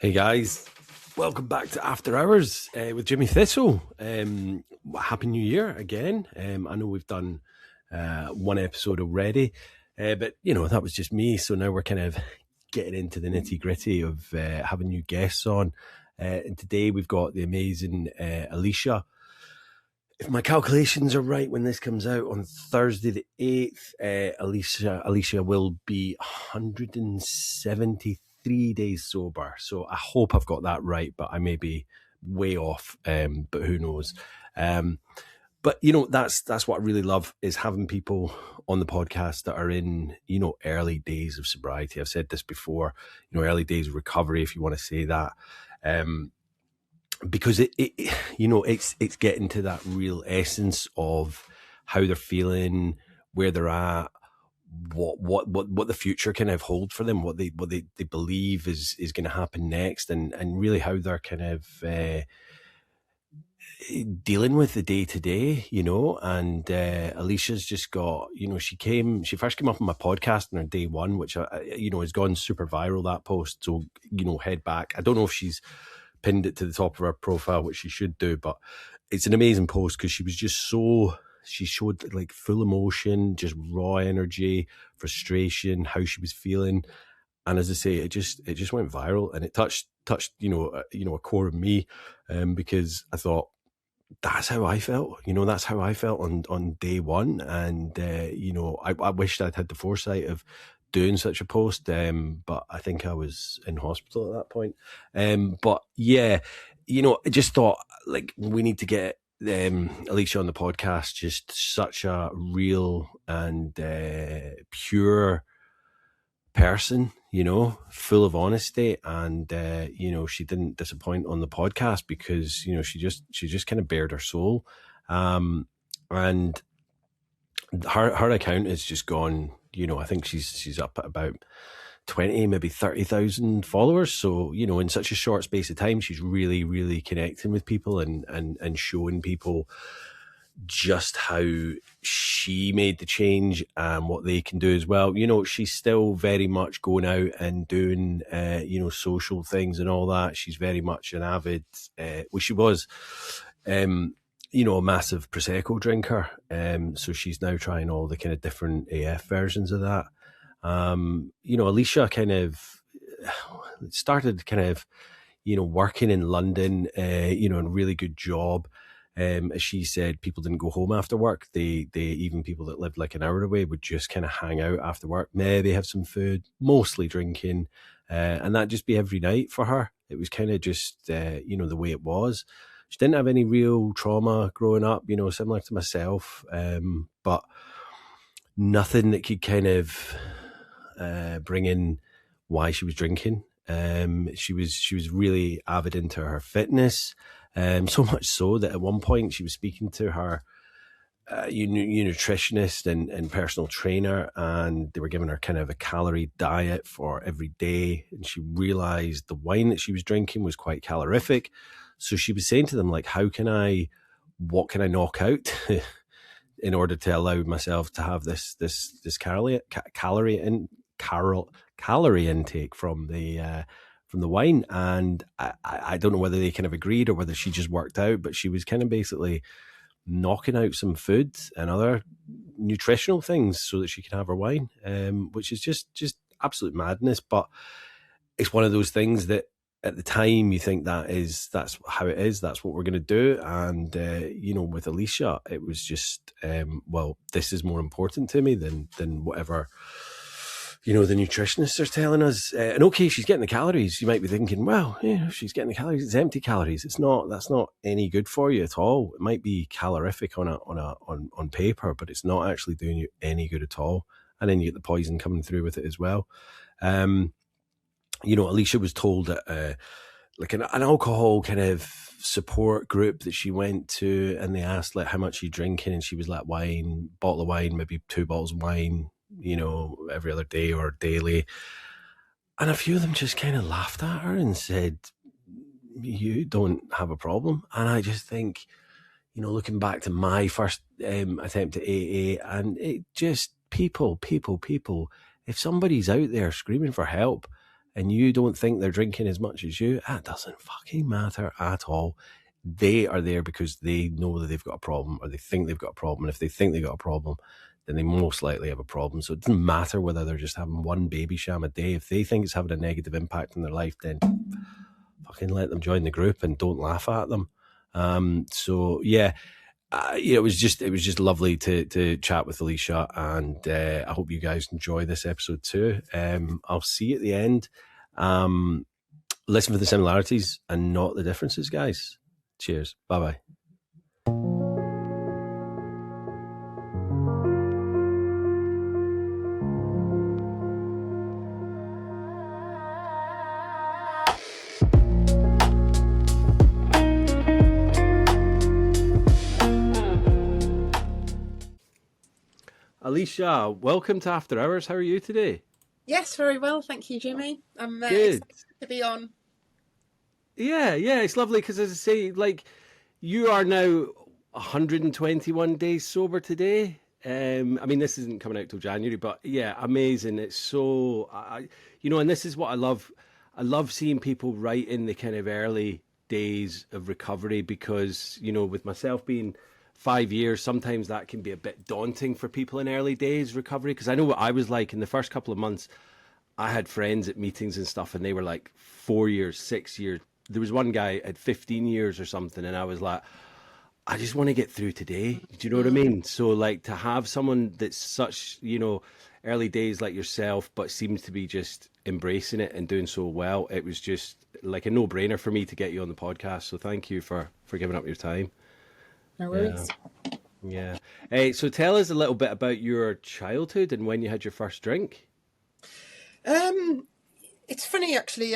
Hey guys, welcome back to After Hours with Jimmy Thistle. Happy New Year again. I know we've done one episode already, but that was just me. So now we're kind of getting into the nitty gritty of having new guests on. And today we've got the amazing Alicia. If my calculations are right, when this comes out on Thursday the 8th, Alicia will be 173 days sober. So I hope I've got that right, but I may be way off, but who knows. But that's what I really love, is having people on the podcast that are in early days of sobriety. I've said this before, early days of recovery, if you want to say that. Because it's getting to that real essence of how they're feeling, where they're at, what the future kind of hold for them, what they believe is going to happen next, and really how they're kind of dealing with the day to day, and Alicia's just got, she first came up on my podcast on her day one, which has gone super viral, that post. So head back. I don't know if she's pinned it to the top of her profile, which she should do, but it's an amazing post because she was just she showed like full emotion, just raw energy, frustration, how she was feeling. And as I say, it just went viral, and it touched a core of me, because I thought, that's how I felt. That's how I felt on day one. And I wished I'd had the foresight of doing such a post, but I think I was in hospital at that point. But yeah, I just thought, like, we need to get Alicia on the podcast. Just such a real and pure person, full of honesty, and she didn't disappoint on the podcast because she just kind of bared her soul, and her account has just gone. I think she's up at about 20, maybe 30,000 followers. So, in such a short space of time, she's really, really connecting with people and showing people just how she made the change and what they can do as well. She's still very much going out and doing, social things and all that. She's very much an avid, she was, a massive Prosecco drinker. So she's now trying all the kind of different AF versions of that. Alicia kind of started kind of, working in London, a really good job. As she said, people didn't go home after work. They even people that lived like an hour away would just kind of hang out after work, maybe have some food, mostly drinking. And that'd just be every night for her. It was kind of just, the way it was. She didn't have any real trauma growing up, similar to myself, but nothing that could kind of bring in why she was drinking. She was really avid into her fitness, so much so that at one point she was speaking to her nutritionist and personal trainer, and they were giving her kind of a calorie diet for every day, and she realized the wine that she was drinking was quite calorific. So she was saying to them, like, what can I knock out in order to allow myself to have this calorie intake from the wine? And I don't know whether they kind of agreed or whether she just worked out, but she was kind of basically knocking out some food and other nutritional things so that she could have her wine, which is just absolute madness. But it's one of those things that at the time you think that's how it is, that's what we're going to do. And with Alicia, it was just this is more important to me than whatever the nutritionists are telling us. And okay, she's getting the calories. You might be thinking, well, if she's getting the calories, it's empty calories. That's not any good for you at all. It might be calorific on paper, but it's not actually doing you any good at all. And then you get the poison coming through with it as well. Alicia was told that like an alcohol kind of support group that she went to, and they asked like how much you drinking, and she was like, bottle of wine, maybe 2 bottles of wine, every other day or daily. And a few of them just kind of laughed at her and said, you don't have a problem. And I just think, looking back to my first attempt at AA, and it just people, if somebody's out there screaming for help, and you don't think they're drinking as much as you, that doesn't fucking matter at all. They are there because they know that they've got a problem, or they think they've got a problem. And if they think they've got a problem, then they most likely have a problem. So it doesn't matter whether they're just having one baby sham a day. If they think it's having a negative impact in their life, then fucking let them join the group and don't laugh at them. So yeah, it was just lovely to chat with Alicia, and I hope you guys enjoy this episode too. I'll see you at the end. Listen for the similarities and not the differences, guys. Cheers. Bye-bye. Alicia, welcome to After Hours. How are you today? Yes, very well. Thank you, Jimmy. I'm Good. excited to be on. Yeah, it's lovely because, as I say, like, you are now 121 days sober today. I mean, this isn't coming out till January, but yeah, amazing. It's so, and this is what I love. I love seeing people right in the kind of early days of recovery, because, with myself being 5 years, sometimes that can be a bit daunting for people in early days recovery. Because I know what I was like in the first couple of months. I had friends at meetings and stuff, and they were like 4 years, 6 years. There was one guy at 15 years or something, and I was like, I just want to get through today. Do you know what I mean? So, like, to have someone that's such, early days like yourself, but seems to be just embracing it and doing so well, it was just like a no-brainer for me to get you on the podcast. So thank you for giving up your time. No worries. Yeah. Hey, so tell us a little bit about your childhood and when you had your first drink. It's funny, actually.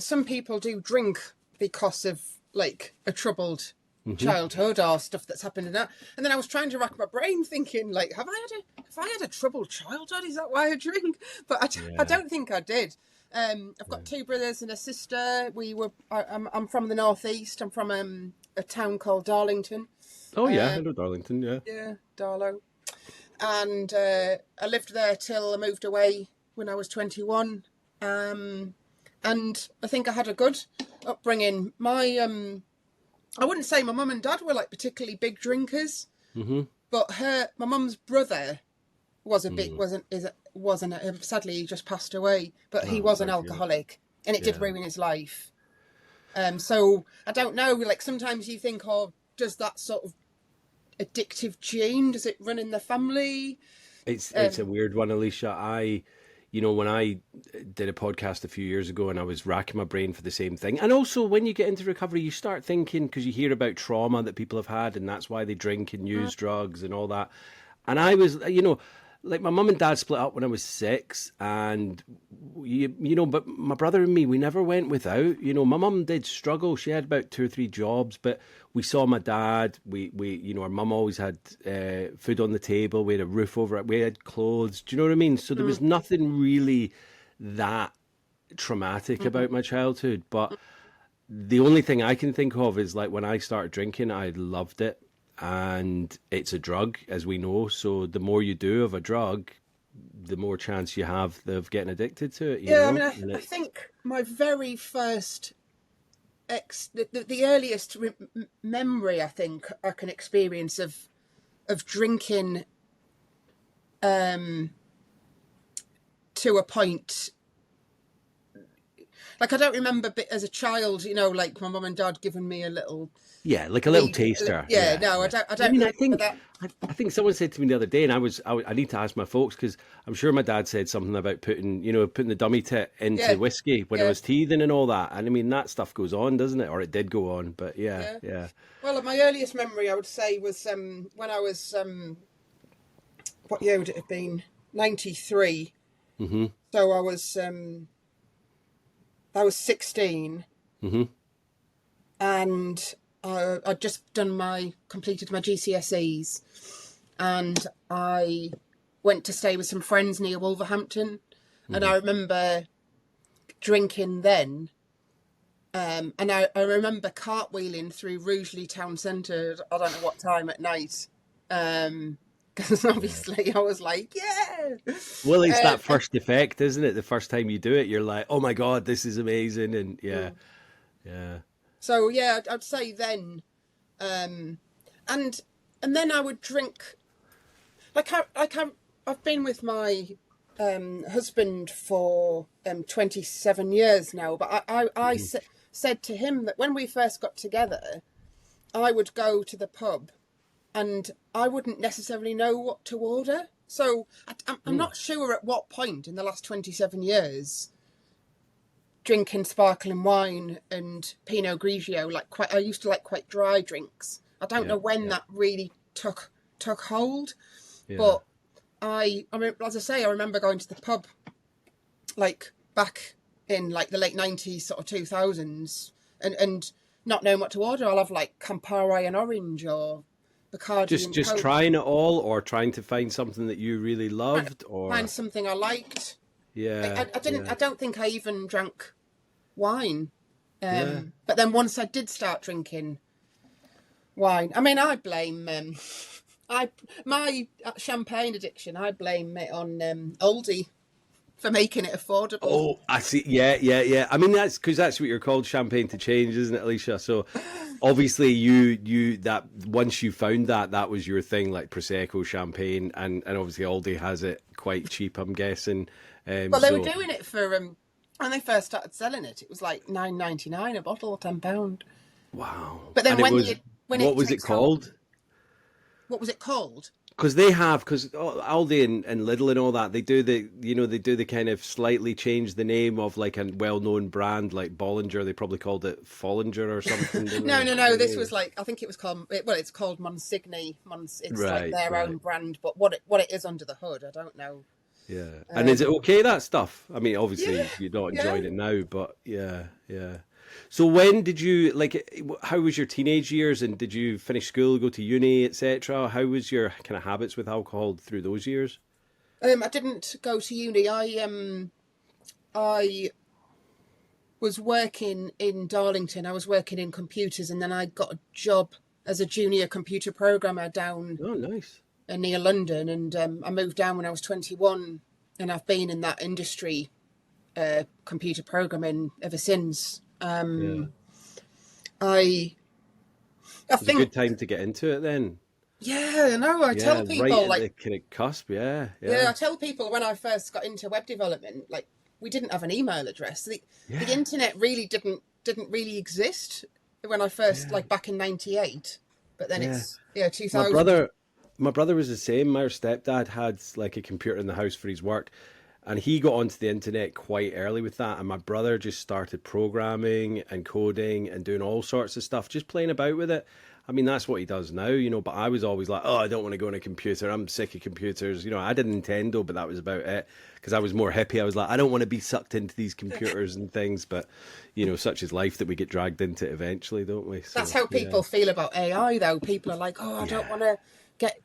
Some people do drink because of like a troubled childhood or stuff that's happened in that. And then I was trying to rack my brain, thinking, like, have I had a troubled childhood? Is that why I drink? But I don't think I did. I've got two brothers and a sister. I'm from the northeast. I'm from a town called Darlington. Oh yeah, I know Darlington. Yeah. Yeah, Darlow. And I lived there till I moved away when I was 21. And I think I had a good upbringing. I wouldn't say my mum and dad were like particularly big drinkers, but my mum's brother was sadly he just passed away, but he was an alcoholic, and it did ruin his life. So I don't know, like sometimes you think, oh, does that sort of addictive gene, does it run in the family? It's a weird one, Alicia. When I did a podcast a few years ago, and I was racking my brain for the same thing. And also when you get into recovery, you start thinking, because you hear about trauma that people have had, and that's why they drink and use drugs and all that. And I was, like my mum and dad split up when I was 6, and but my brother and me, we never went without. My mum did struggle. She had about 2 or 3 jobs, but we saw my dad. We our mum always had food on the table. We had a roof over it. We had clothes. Do you know what I mean? So there was nothing really that traumatic about my childhood. But the only thing I can think of is like when I started drinking, I loved it. And it's a drug, as we know. So the more you do of a drug, the more chance you have of getting addicted to it. I mean, I think my very first, the earliest memory I think I can experience of drinking, to a point. Like I don't remember as a child, like my mum and dad giving me a little. Yeah, like a little taster. I don't. I mean, I think someone said to me the other day, and I need to ask my folks, because I'm sure my dad said something about putting the dummy tit into whiskey when I was teething and all that. And I mean, that stuff goes on, doesn't it? Or it did go on, but yeah. Well, my earliest memory, I would say, was when I was what year would it have been? 93. So I was 16, and I'd just completed my GCSEs, and I went to stay with some friends near Wolverhampton, and I remember drinking then, and I remember cartwheeling through Rugeley town centre, I don't know what time at night, because obviously I was like, yeah, Well, it's that And first effect, isn't it? The first time you do it, you're like, "Oh my God, this is amazing!" And yeah, so yeah, I'd say then, and and then I would drink. I've been with my husband for 27 years now, but said to him that when we first got together, I would go to the pub and I wouldn't necessarily know what to order. So I'm not sure at what point in the last 27 years, drinking sparkling wine and Pinot Grigio, I used to like quite dry drinks. I don't know when that really took hold, but I mean, as I say, I remember going to the pub, like back in like the late 90s, sort of 2000s, and not knowing what to order. I'll have like Campari and orange or Bacardi and just Coke. trying it all, or trying to find something that you really loved, or Find something I liked. yeah, I didn't. yeah. I don't think I even drank wine. Yeah. But then once I did start drinking wine, I mean, I blame my champagne addiction. I blame it on Aldi for making it affordable. Oh, I see. Yeah, yeah, yeah. I mean, that's because that's what you're called, champagne to change, isn't it, Alicia? So obviously you that once you found that was your thing, like Prosecco, champagne, and obviously Aldi has it quite cheap, I'm guessing. Well, they were doing it for when they first started selling it. It was like £9.99 a bottle, £10. Wow. But then And when what it was it takes called? hold, what was it called? Because Aldi and Lidl and all that, they do the kind of slightly change the name of like a well-known brand like Bollinger. They probably called it Follinger or something. Didn't No, they? no, no. This was like, I think it was called. Well, it's called Monsigny. It's like Right, their right. own brand, but what it is under the hood, I don't know. Yeah. And is it okay, that stuff? I mean, Yeah, obviously you're not yeah. enjoying it now, but yeah, yeah. So when did you how was your teenage years, and did you finish school, go to uni, etc.? How was your kind of habits with alcohol through those years? I didn't go to uni. I was working in Darlington. I was working in computers, and then I got a job as a junior computer programmer down Oh, nice. near London, and I moved down when I was 21, and I've been in that industry, computer programming, ever since. Yeah. I It was a good think, time to get into it then. yeah, no, I Yeah, tell right people at the like, kind of cusp. Yeah, yeah, I yeah, tell people when I first got into web development, like we didn't have an email address. The yeah, internet really didn't really exist when I first, yeah, like back in '98. But then yeah. it's, yeah, My 2000. brother, my brother was the same. My stepdad had like a computer in the house for his work, and he got onto the internet quite early with that. And my brother just started programming and coding and doing all sorts of stuff, just playing about with it. I mean, that's what he does now. But I was always like, oh, I don't want to go on a computer. I'm sick of computers. I did Nintendo, but that was about it because I was more hippie. I was like, I don't want to be sucked into these computers and things. But, such is life that we get dragged into eventually, don't we? That's So, how yeah. people feel about AI, though. People are like, oh, I don't Yeah. want to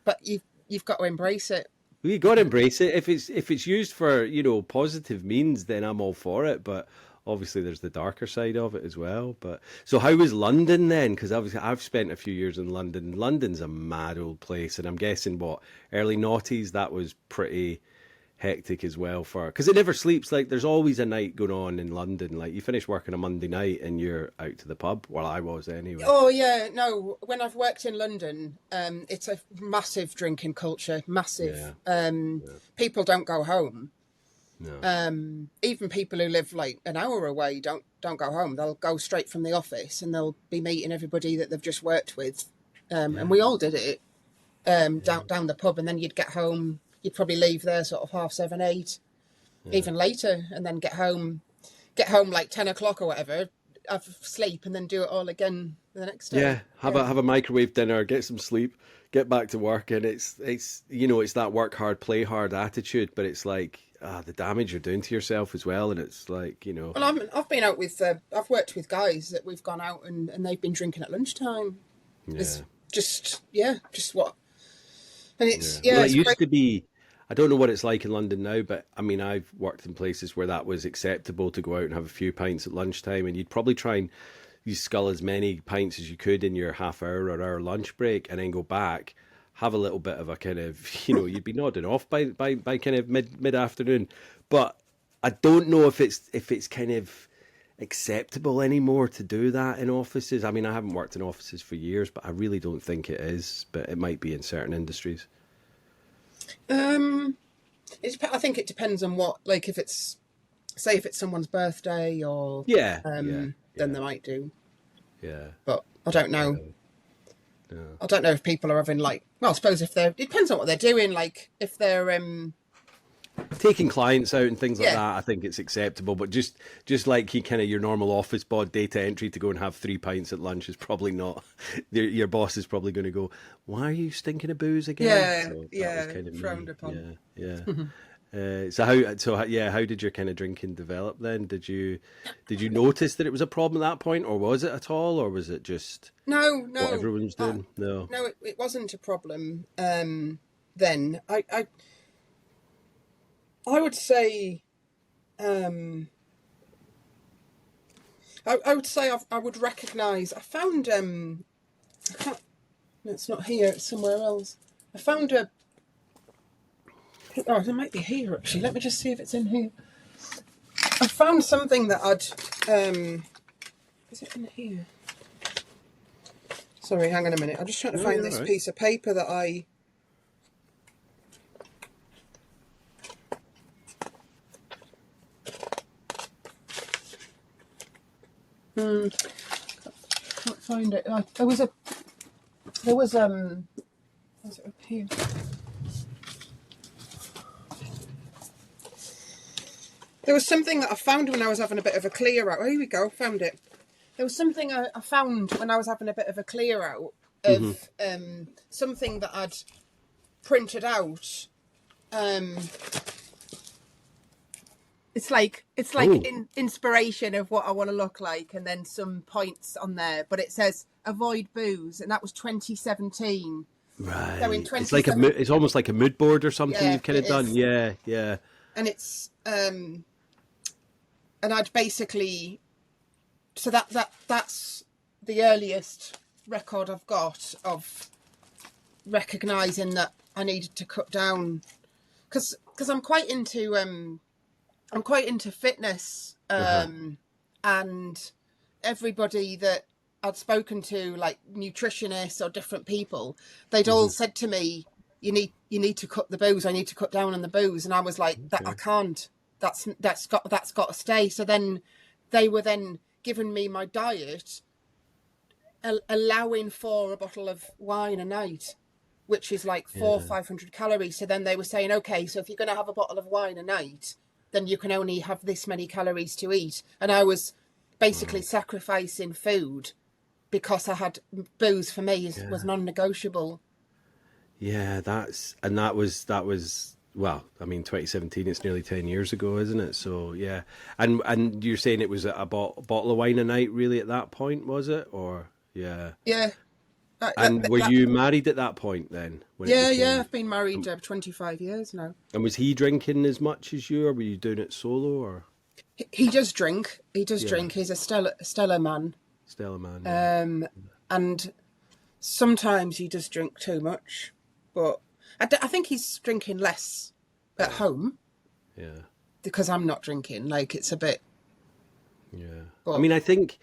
but you've got to embrace it. We got to embrace it. If it's used for positive means, then I'm all for it. But obviously, there's the darker side of it as well. But so, how was London then? Because obviously, I've spent a few years in London. London's a mad old place, and I'm guessing what early noughties that was pretty hectic as well for because it never sleeps. Like there's always a night going on in London. Like you finish work on a Monday night and you're out to the pub. Well, I was anyway. Oh yeah, no. When I've worked in London, it's a massive drinking culture. Yeah, Massive. People don't go home. no, Even people who live like an hour away don't go home. They'll go straight from the office and they'll be meeting everybody that they've just worked with. And we all did it down the pub, and then you'd get home. You'd probably leave there sort of 7:30, 8, even later, and then get home like 10 o'clock or whatever. Have sleep and then do it all again the next day. yeah. Have a microwave dinner, get some sleep, get back to work, and it's it's that work hard, play hard attitude. But it's like the damage you're doing to yourself as well, and it's like Well, I've been out with I've worked with guys that we've gone out and they've been drinking at lunchtime. yeah. It's just what, and it's Well, it it's used great. to be. I don't know what it's like in London now, but I mean, I've worked in places where that was acceptable to go out and have a few pints at lunchtime, and you'd probably try and you scull as many pints as you could in your half hour or hour lunch break, and then go back, have a little bit of a kind of, you'd be nodding off by kind of mid afternoon. But I don't know if it's kind of acceptable anymore to do that in offices. I mean, I haven't worked in offices for years, but I really don't think it is. But it might be in certain industries. I think it depends on what, like, if it's someone's birthday or then they might do. Yeah, but I don't know. I don't know if people are having like. Well, I suppose it depends on what they're doing. Like if they're taking clients out and things like that, I think it's acceptable. But just like your normal office bod data entry to go and have 3 pints at lunch is probably not. Your boss is probably going to go, "Why are you stinking of booze again?" Yeah, so that was kind of frowned upon. Yeah. So how did your kind of drinking develop then? Did you notice that it was a problem at that point, or was it at all, or was it just no what everyone was doing? No, it wasn't a problem. Then I would say I would say I would recognise. I found it's not here. It's somewhere else. I found a. Oh, it might be here actually. Let me just see if it's in here. I found something that I'd. Is it in here? Sorry, hang on a minute. I'm just trying to find this piece of paper that I. Can't find it. There was. Was it up here? There was something that I found when I was having a bit of a clear out. Oh, here we go, found it. There was something I found when I was having a bit of a clear out of something that I'd printed out. It's like inspiration of what I want to look like, and then some points on there. But it says avoid booze, and that was 2017. Right. So in it's almost like a mood board or something you've kind of done. Yeah. And it's and I'd basically, so that's the earliest record I've got of recognising that I needed to cut down, because I'm quite into fitness, and everybody that I'd spoken to, like nutritionists or different people, they'd all said to me, you need to cut the booze. I need to cut down on the booze, and I was like, that I can't. That's got to stay. So then they were then giving me my diet, allowing for a bottle of wine a night, which is like 500 calories. So then they were saying, okay, so if you're going to have a bottle of wine a night, then you can only have this many calories to eat. And I was basically sacrificing food because I had booze. For me was non-negotiable. Yeah, that was well, I mean, 2017. It's nearly 10 years ago, isn't it? So yeah, and you're saying it was a bottle of wine a night, really, at that point, was it? Or yeah. And were you married at that point then? Yeah. I've been married 25 years now. And was he drinking as much as you, or were you doing it solo? Or he does drink. Drink. He's a Stella man. And sometimes he does drink too much, but I think he's drinking less at home. Yeah. Because I'm not drinking. Like, it's a bit. Yeah. But I mean, I think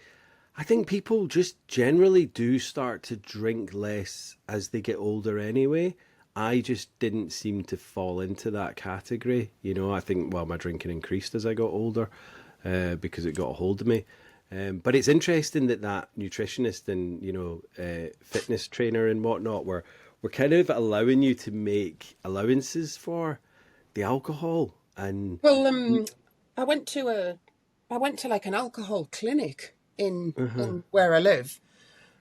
people just generally do start to drink less as they get older anyway. I just didn't seem to fall into that category. I think, my drinking increased as I got older because it got a hold of me. But it's interesting that nutritionist and, fitness trainer and whatnot were kind of allowing you to make allowances for the alcohol. And I went to like an alcohol clinic in where I live,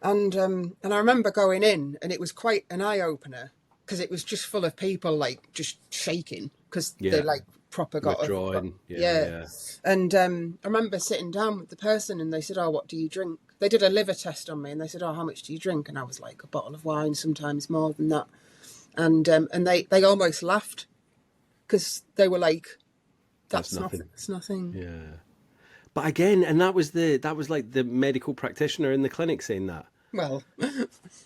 and I remember going in, and it was quite an eye opener because it was just full of people like just shaking because they like proper got withdrawing. And I remember sitting down with the person, and they said, "Oh, what do you drink?" They did a liver test on me, and they said, "Oh, how much do you drink?" And I was like, a bottle of wine, sometimes more than that. And they almost laughed because they were like, "That's nothing. It's nothing." Yeah. But again, and that was like the medical practitioner in the clinic saying that. Well,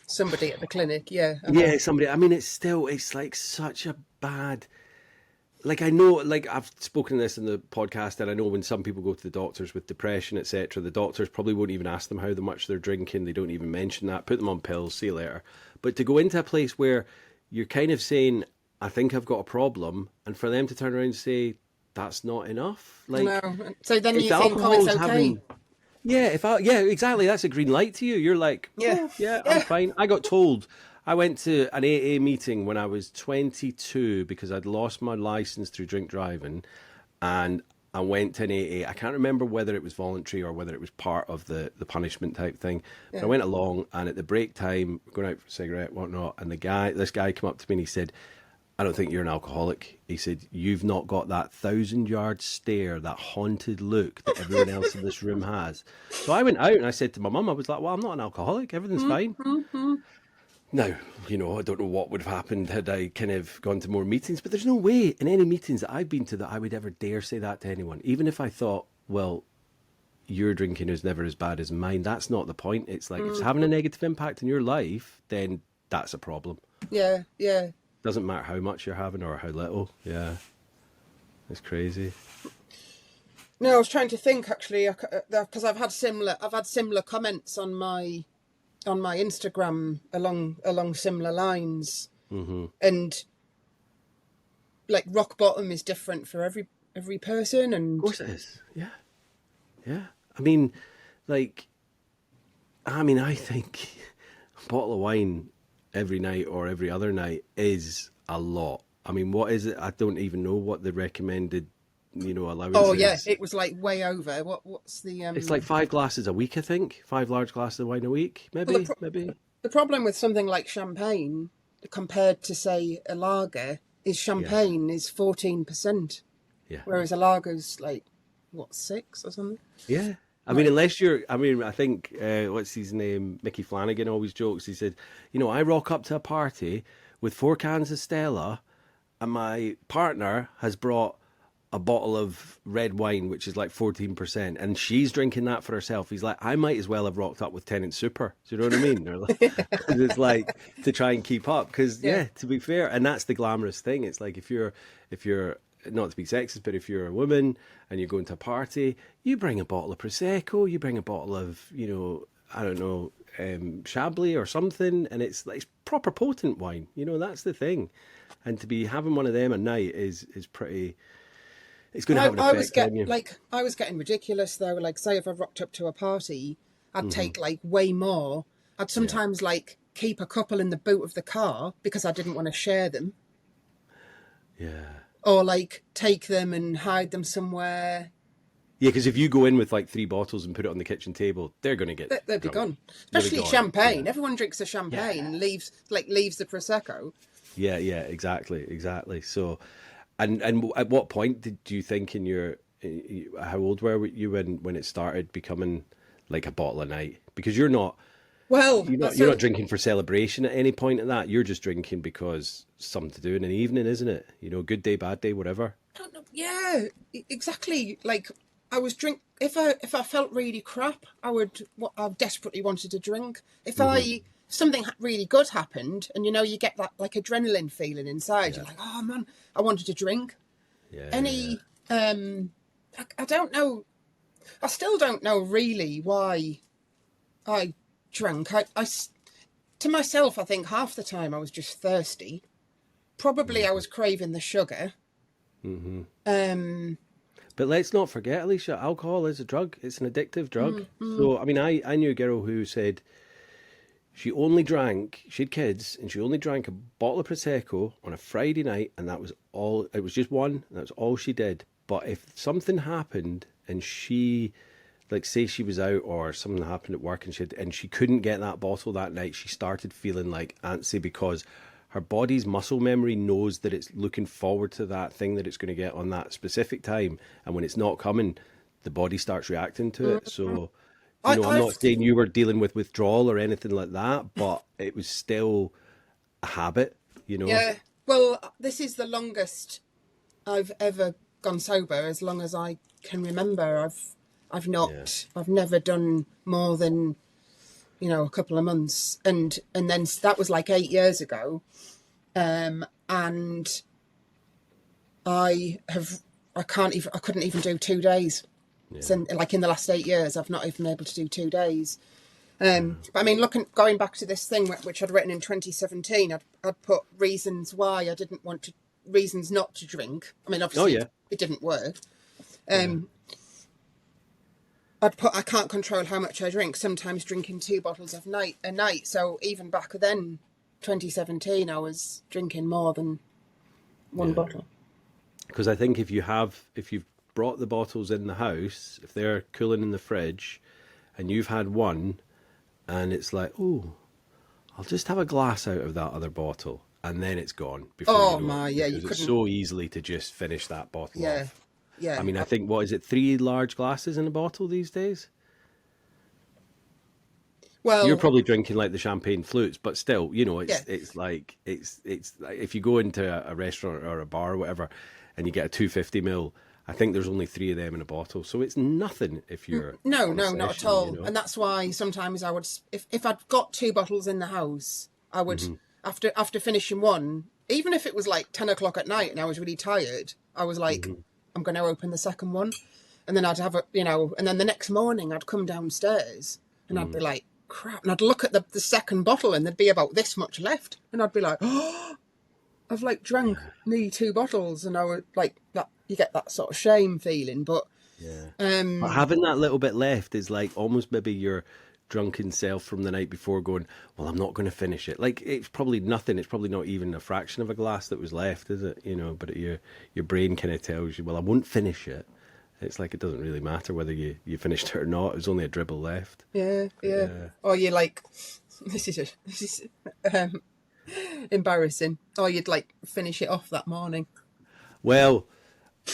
somebody at the clinic, yeah. Yeah, somebody. I mean, it's like such a bad. Like I know, like I've spoken this in the podcast, and I know when some people go to the doctors with depression, etc., the doctors probably won't even ask them how much they're drinking. They don't even mention that. Put them on pills. See you later. But to go into a place where you're kind of saying, "I think I've got a problem," and for them to turn around and say, "That's not enough," like No. So then if you the think, oh, it's alcohol's okay. having. Yeah, exactly. That's a green light to you. You're like, Yeah. yeah, I'm fine. I got told I went to an AA meeting when I was 22 because I'd lost my license through drink driving, and I went to an AA. I can't remember whether it was voluntary or whether it was part of the punishment type thing. But I went along, and at the break time, going out for a cigarette, whatnot, and this guy came up to me and he said, "I don't think you're an alcoholic." He said, "You've not got that 1,000-yard stare, that haunted look that everyone else in this room has." So I went out and I said to my mum, I was like, "Well, I'm not an alcoholic. Everything's fine." Now, I don't know what would have happened had I kind of gone to more meetings, but there's no way in any meetings that I've been to that I would ever dare say that to anyone. Even if I thought, well, your drinking is never as bad as mine. That's not the point. It's like, if it's having a negative impact in your life, then that's a problem. Yeah, yeah. Doesn't matter how much you're having or how little. Yeah. It's crazy. No, I was trying to think actually, because I've had similar comments on my Instagram along similar lines, and like rock bottom is different for every person, and Of course it is. Yeah. Yeah. I mean, I think a bottle of wine every night or every other night is a lot. I mean, what is it? I don't even know what the recommended, allowance oh is. yeah, it was like way over. What's the It's like 5 glasses a week, I think. 5 large glasses of wine a week, maybe. The problem with something like champagne compared to say a lager is champagne is 14%, Yeah. whereas a lager's like 6 or something. Yeah. I mean, I think, what's his name? Mickey Flanagan always jokes. He said, I rock up to a party with 4 cans of Stella and my partner has brought a bottle of red wine, which is like 14%, and she's drinking that for herself. He's like, I might as well have rocked up with Tennant Super. Do you know what I mean? It's like to try and keep up. Because, to be fair, and that's the glamorous thing. It's like if you're not to be sexist, but if you're a woman and you're going to a party, you bring a bottle of Prosecco, you bring a bottle of, I don't know, Chablis or something, and it's proper potent wine. That's the thing. And to be having one of them at night is pretty. It's going to have an effect on you. I was getting ridiculous though. Like, say if I rocked up to a party, I'd take like way more. I'd sometimes like keep a couple in the boot of the car because I didn't want to share them. Yeah. Or like take them and hide them somewhere. Yeah, because if you go in with like 3 bottles and put it on the kitchen table, they're going to get. They'll be gone. Especially champagne. Yeah. Everyone drinks the champagne and leaves the prosecco. Yeah, exactly. So, and at what point did you think how old were you when it started becoming like a bottle a night? Because you're not. Well, you're not drinking for celebration at any point in that. You're just drinking because something to do in an evening, isn't it? Good day, bad day, whatever. I don't know. Yeah, exactly. Like I was if I felt really crap, I desperately wanted to drink. If something really good happened, and you get that like adrenaline feeling inside, you're like, oh man, I wanted to drink. I don't know. I still don't know really why I drank. I to myself, I think half the time I was just thirsty. Probably I was craving the sugar. But let's not forget, Alicia, alcohol is a drug. It's an addictive drug. So, I mean, I knew a girl who said she had kids, and she only drank a bottle of Prosecco on a Friday night, and that was all, it was just one, and that was all she did. But if something happened, and she, like say she was out or something happened at work and she couldn't get that bottle that night, she started feeling like antsy because her body's muscle memory knows that it's looking forward to that thing that it's going to get on that specific time. And when it's not coming, the body starts reacting to it. So, I'm not saying you were dealing with withdrawal or anything like that, but it was still a habit, Yeah. Well, this is the longest I've ever gone sober, as long as I can remember. I've never done more than a couple of months, and then that was like 8 years ago, and I couldn't even do 2 days. Yeah. So, like in the last 8 years, I've not even been able to do 2 days. But I mean, going back to this thing which I'd written in 2017, I'd put reasons why I didn't want to, reasons not to drink. I mean, obviously it didn't work. I'd put, I can't control how much I drink, sometimes drinking 2 bottles a night. So even back then, 2017, I was drinking more than one bottle. Because I think if you've brought the bottles in the house, if they're cooling in the fridge and you've had one and it's like, oh, I'll just have a glass out of that other bottle, and then it's gone before you know it, you because couldn't. It's so easily to just finish that bottle off. Yeah. I mean, I think, what is it, 3 large glasses in a bottle these days? Well, you're probably drinking like the champagne flutes, but still, it's like if you go into a restaurant or a bar or whatever, and you get a 250 ml, I think there's only 3 of them in a bottle, so it's nothing if you're no, session, not at all. And that's why sometimes I would, if I'd got 2 bottles in the house, I would after finishing one, even if it was like 10 o'clock at night and I was really tired, I was like, I'm going to open the second one, and then I'd have and then the next morning I'd come downstairs and I'd be like, crap, and I'd look at the second bottle and there'd be about this much left, and I'd be like, oh, I've like drunk nearly 2 bottles, and I would like that. You get that sort of shame feeling, but but having that little bit left is like almost maybe your drunken self from the night before going, well, I'm not going to finish it. Like, it's probably nothing. It's probably not even a fraction of a glass that was left, is it? But your brain kind of tells you, well, I won't finish it. It's like it doesn't really matter whether you finished it or not. There's only a dribble left. Yeah. Or you're like, this is embarrassing. Or you'd like finish it off that morning. Well,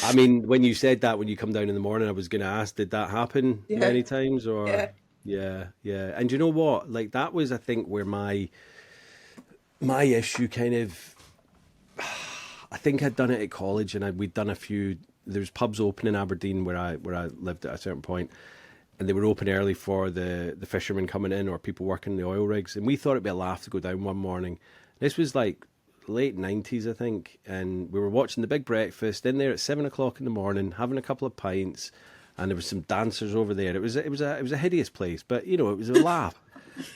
I mean, when you said that, when you come down in the morning, I was going to ask, did that happen many times? Or yeah. And you know what? Like, that was, I think, where my issue kind of, I think I'd done it at college, and we'd done a few. There's pubs open in Aberdeen where I lived at a certain point, and they were open early for the fishermen coming in or people working the oil rigs, and we thought it'd be a laugh to go down one morning. This was like late 90s, I think, and we were watching the big breakfast in there at 7 o'clock in the morning, having a couple of pints, and there was some dancers over there. It was a hideous place, but it was a laugh.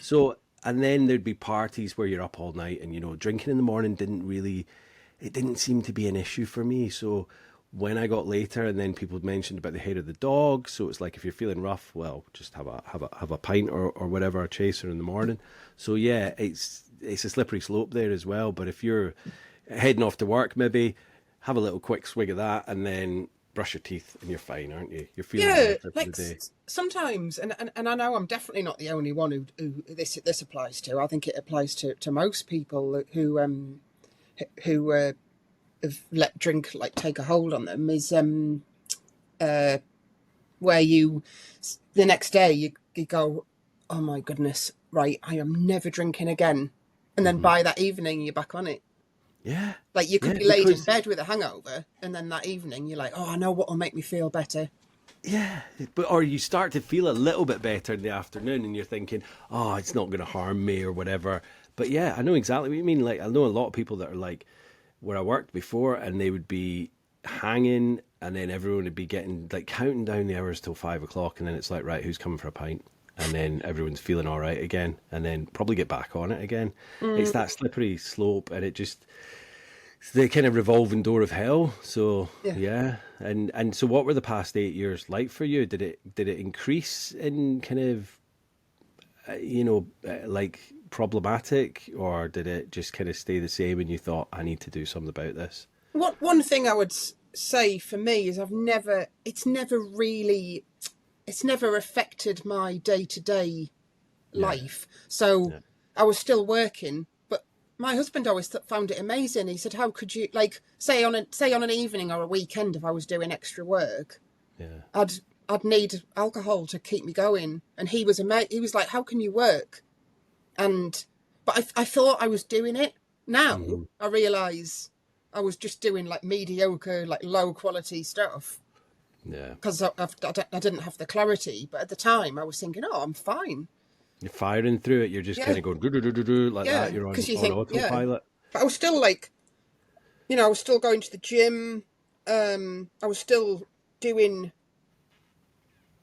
So, and then there'd be parties where you're up all night, and drinking in the morning didn't seem to be an issue for me. So when I got later, and then people mentioned about the hair of the dog, so it's like, if you're feeling rough, well, just have a pint or whatever, a chaser in the morning. So yeah, it's a slippery slope there as well. But if you're heading off to work, maybe have a little quick swig of that, and then brush your teeth, and you're fine, aren't you? You're feeling better for the day. Sometimes, and I know I'm definitely not the only one who this applies to. I think it applies to most people who have let drink like take a hold on them, is where you the next day you go, oh my goodness, right, I am never drinking again, and then by that evening you're back on it. Yeah, like you could be laid in bed with a hangover, and then that evening you're like, oh, I know what will make me feel better. Yeah, or you start to feel a little bit better in the afternoon, and you're thinking, oh, it's not going to harm me or whatever. But yeah, I know exactly what you mean. Like, I know a lot of people that are like, where I worked before, and they would be hanging, and then everyone would be getting like counting down the hours till 5 o'clock, and then it's like, right, who's coming for a pint? And then everyone's feeling all right again, and then probably get back on it again. It's that slippery slope, and it's the kind of revolving door of hell. So yeah. And so what were the past 8 years like for you? Did it increase in kind of like problematic, or did it just kind of stay the same and you thought, I need to do something about this? One thing I would say for me is it's never affected my day-to-day life. So I was still working, but my husband always found it amazing. He said, how could you, like, say on an evening or a weekend, if I was doing extra work, I'd need alcohol to keep me going. And he was like, how can you work? But I thought I was doing it. Now I realise I was just doing like mediocre, like low quality stuff. Yeah. Because I didn't have the clarity. But at the time I was thinking, oh, I'm fine. You're firing through it. You're just kind Yeah, of going do do do do do like yeah. that. You're Because you on think, yeah. autopilot. But I was still like, I was still going to the gym. I was still doing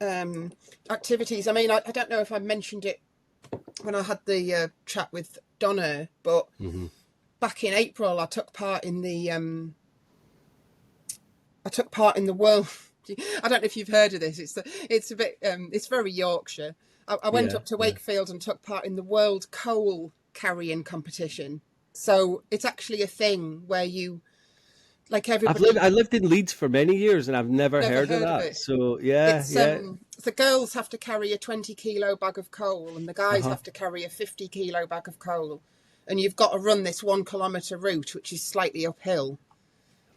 activities. I mean, I don't know if I mentioned it when I had the chat with Donna, but back in April, I took part in the world. I don't know if you've heard of this. It's a bit. It's very Yorkshire. I went Yeah, up to yeah. Wakefield and took part in the World Coal Carrying Competition. So it's actually a thing where you, like everybody, I lived in Leeds for many years and I've never never heard of heard of that. it. So yeah, It's yeah. the girls have to carry a 20-kilo bag of coal, and the guys Uh-huh. have to carry a 50-kilo bag of coal, and you've got to run this 1 kilometre route, which is slightly uphill.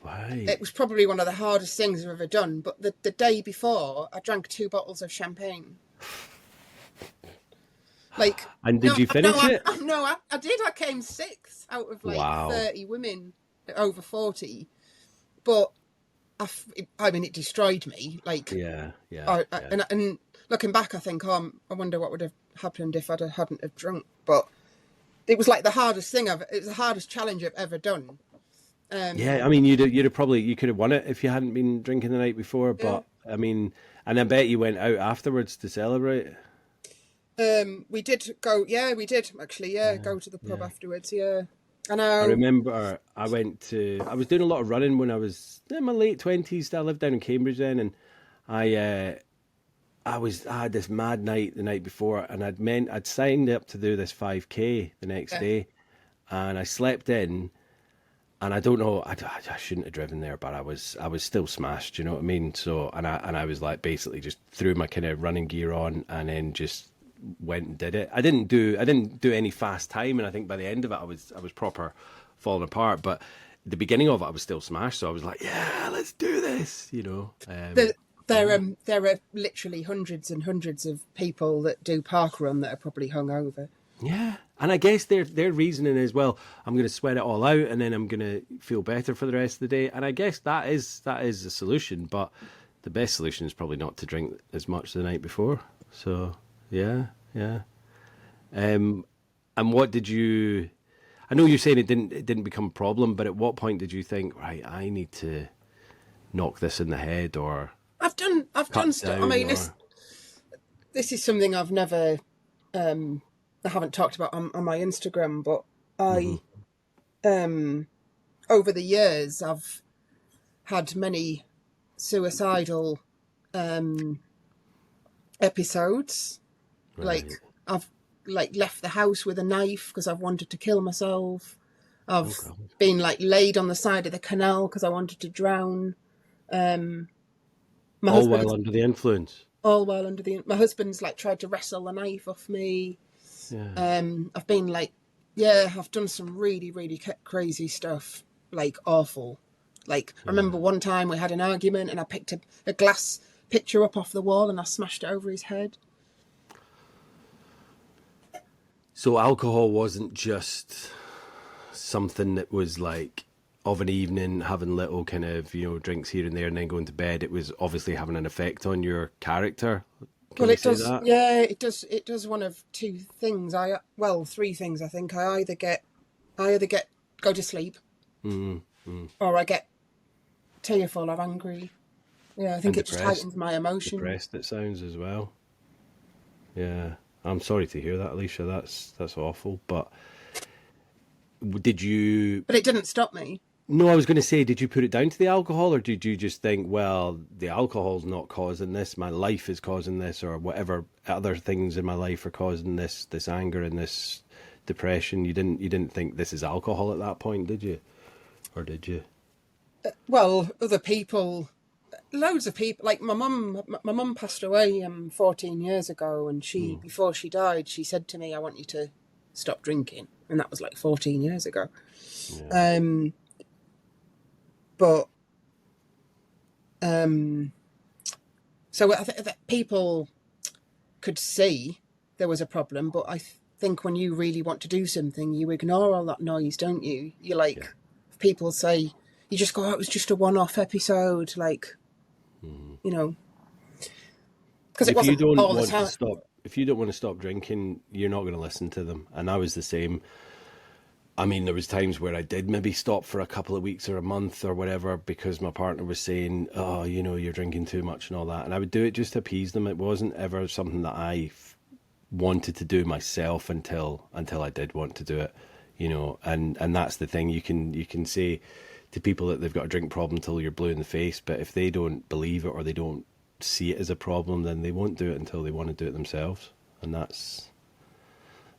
Right. It was probably one of the hardest things I've ever done. But the day before, I drank 2 bottles of champagne. Like, And did you finish it? I did. I came 6th out of like Wow. 30 women over 40. But I mean, it destroyed me. Like, Yeah, yeah. and looking back, I think, I wonder what would have happened if I hadn't have drunk. But it was like the hardest thing it was the hardest challenge I've ever done. Yeah, I mean, you could have won it if you hadn't been drinking the night before. Yeah. But I mean, and I bet you went out afterwards to celebrate. We did go. Yeah, we did actually. Yeah, go to the pub Yeah. afterwards. Yeah, I I know. remember I was doing a lot of running when I was in my late 20s. I lived down in Cambridge then, and I had this mad night the night before, and I'd signed up to do this 5K the next Yeah. day, and I slept in, and I don't know, I shouldn't have driven there, but I was still smashed, you know what I mean? So, and I was like basically just threw my kind of running gear on, and then just went and did it. I didn't do any fast time, and I think by the end of it, I was proper falling apart. But the beginning of it, I was still smashed, so I was like, yeah, let's do this, you know. There are literally hundreds and hundreds of people that do park run that are probably hungover. Yeah, and I guess their reasoning is, well, I'm going to sweat it all out, and then I'm going to feel better for the rest of the day. And I guess that is a solution, but the best solution is probably not to drink as much the night before. So yeah, yeah. And what did you? I know you're saying it didn't become a problem, but at what point did you think, right, I need to knock this in the head, or I've done stuff. I down, mean, or this is something I've never, I haven't talked about on my Instagram, but I, over the years, I've had many suicidal episodes. Right. Like, I've left the house with a knife because I've wanted to kill myself. I've been laid on the side of the canal because I wanted to drown. My all husband's while under the influence. all while under the. My husband's tried to wrestle the knife off me. Yeah. I've been I've done some really, really crazy stuff, awful. I remember one time we had an argument and I picked a glass picture up off the wall and I smashed it over his head. So alcohol wasn't just something that was of an evening, having little kind of, drinks here and there and then going to bed. It was obviously having an effect on your character. Can It say does. that? Yeah, it does. It does one of two things. Three things. I think I either get go to sleep, or I get tearful or angry. Yeah, I think it just heightens my emotion. Depressed, it sounds as well. Yeah, I'm sorry to hear that, Alicia. That's awful. But did you? But it didn't stop me. No, I was going to say, did you put it down to the alcohol, or did you just think, well, the alcohol's not causing this, my life is causing this, or whatever other things in my life are causing this anger and this depression? You didn't think this is alcohol at that point, did you? Or did you? Well, other people, loads of people. Like my mum passed away 14 years ago, and before she died, she said to me, "I want you to stop drinking," and that was 14 years ago. Yeah. But so I think that people could see there was a problem, but I think when you really want to do something, you ignore all that noise, don't you? You if people say, you just go, "Oh, it was just a one-off episode," because it wasn't all the time. if you don't want to stop drinking, you're not going to listen to them. And I was the same. I mean, there was times where I did maybe stop for a couple of weeks or a month or whatever because my partner was saying, oh, you know, you're drinking too much and all that. And I would do it just to appease them. It wasn't ever something that I wanted to do myself until I did want to do it, you know. And that's the thing. You can say to people that they've got a drink problem till you're blue in the face, but if they don't believe it or they don't see it as a problem, then they won't do it until they want to do it themselves. And that's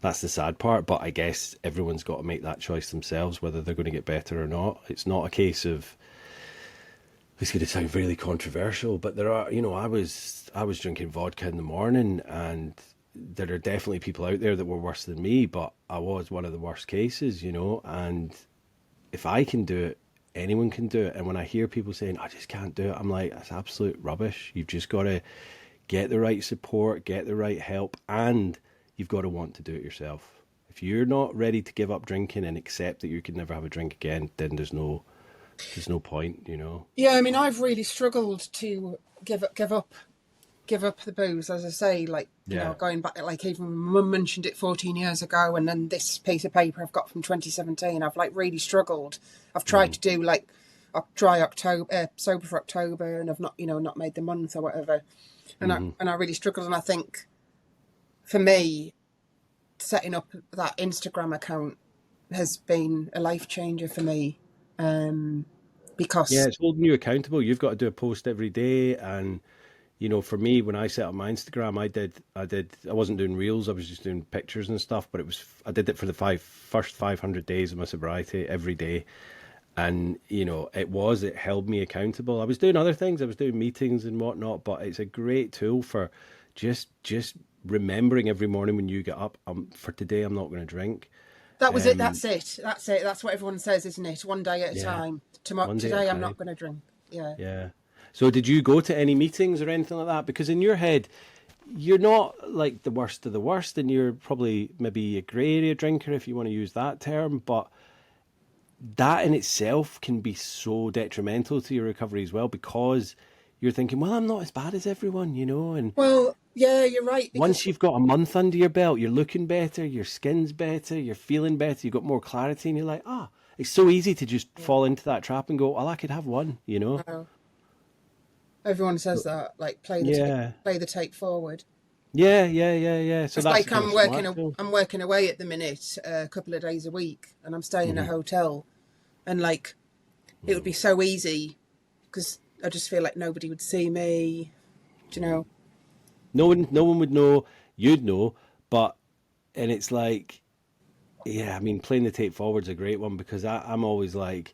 the sad part, but I guess everyone's got to make that choice themselves, whether they're going to get better or not. It's not a case of, it's going to sound really controversial, but there are, you know, I was drinking vodka in the morning, and there are definitely people out there that were worse than me, but I was one of the worst cases, you know, and if I can do it, anyone can do it. And when I hear people saying, I just can't do it, I'm like, that's absolute rubbish. You've just got to get the right support, get the right help, and you've got to want to do it yourself. If you're not ready to give up drinking and accept that you can never have a drink again, then there's no point, you know. Yeah, I mean, I've really struggled to give up the booze, as I say, like, you know, going back, like even Mum mentioned it 14 years ago, and then this piece of paper I've got from 2017, I've like really struggled. I've tried to do like a dry October, sober for October, and I've not, you know, not made the month or whatever. And I really struggled, and I think for me, setting up that Instagram account has been a life changer for me, because it's holding you accountable. You've got to do a post every day, and you know, for me, when I set up my Instagram, I wasn't doing reels, I was just doing pictures and stuff, but I did it for the first 500 days of my sobriety every day. And, you know, it held me accountable. I was doing other things, I was doing meetings and whatnot, but it's a great tool for just remembering every morning when you get up, for today, I'm not going to drink. That was it. That's it. That's what everyone says, isn't it? One day at a time. Today, I'm not going to drink. Yeah. Yeah. So did you go to any meetings or anything like that? Because in your head, you're not like the worst of the worst, and you're probably maybe a grey area drinker, if you want to use that term, but that in itself can be so detrimental to your recovery as well, because you're thinking, well, I'm not as bad as everyone, you know. And well, yeah, you're right. Once you've got a month under your belt, you're looking better, your skin's better, you're feeling better, you've got more clarity, and you're like, it's so easy to just fall into that trap and go, well, I could have one, you know. Everyone says that, like, play the tape forward. Yeah. So it's like I'm working away at the minute, a couple of days a week, and I'm staying in a hotel, and like it would be so easy because I just feel like nobody would see me, do you know? No one would know. You'd know, and it's like, yeah, I mean, playing the tape forward's a great one, because I'm always like,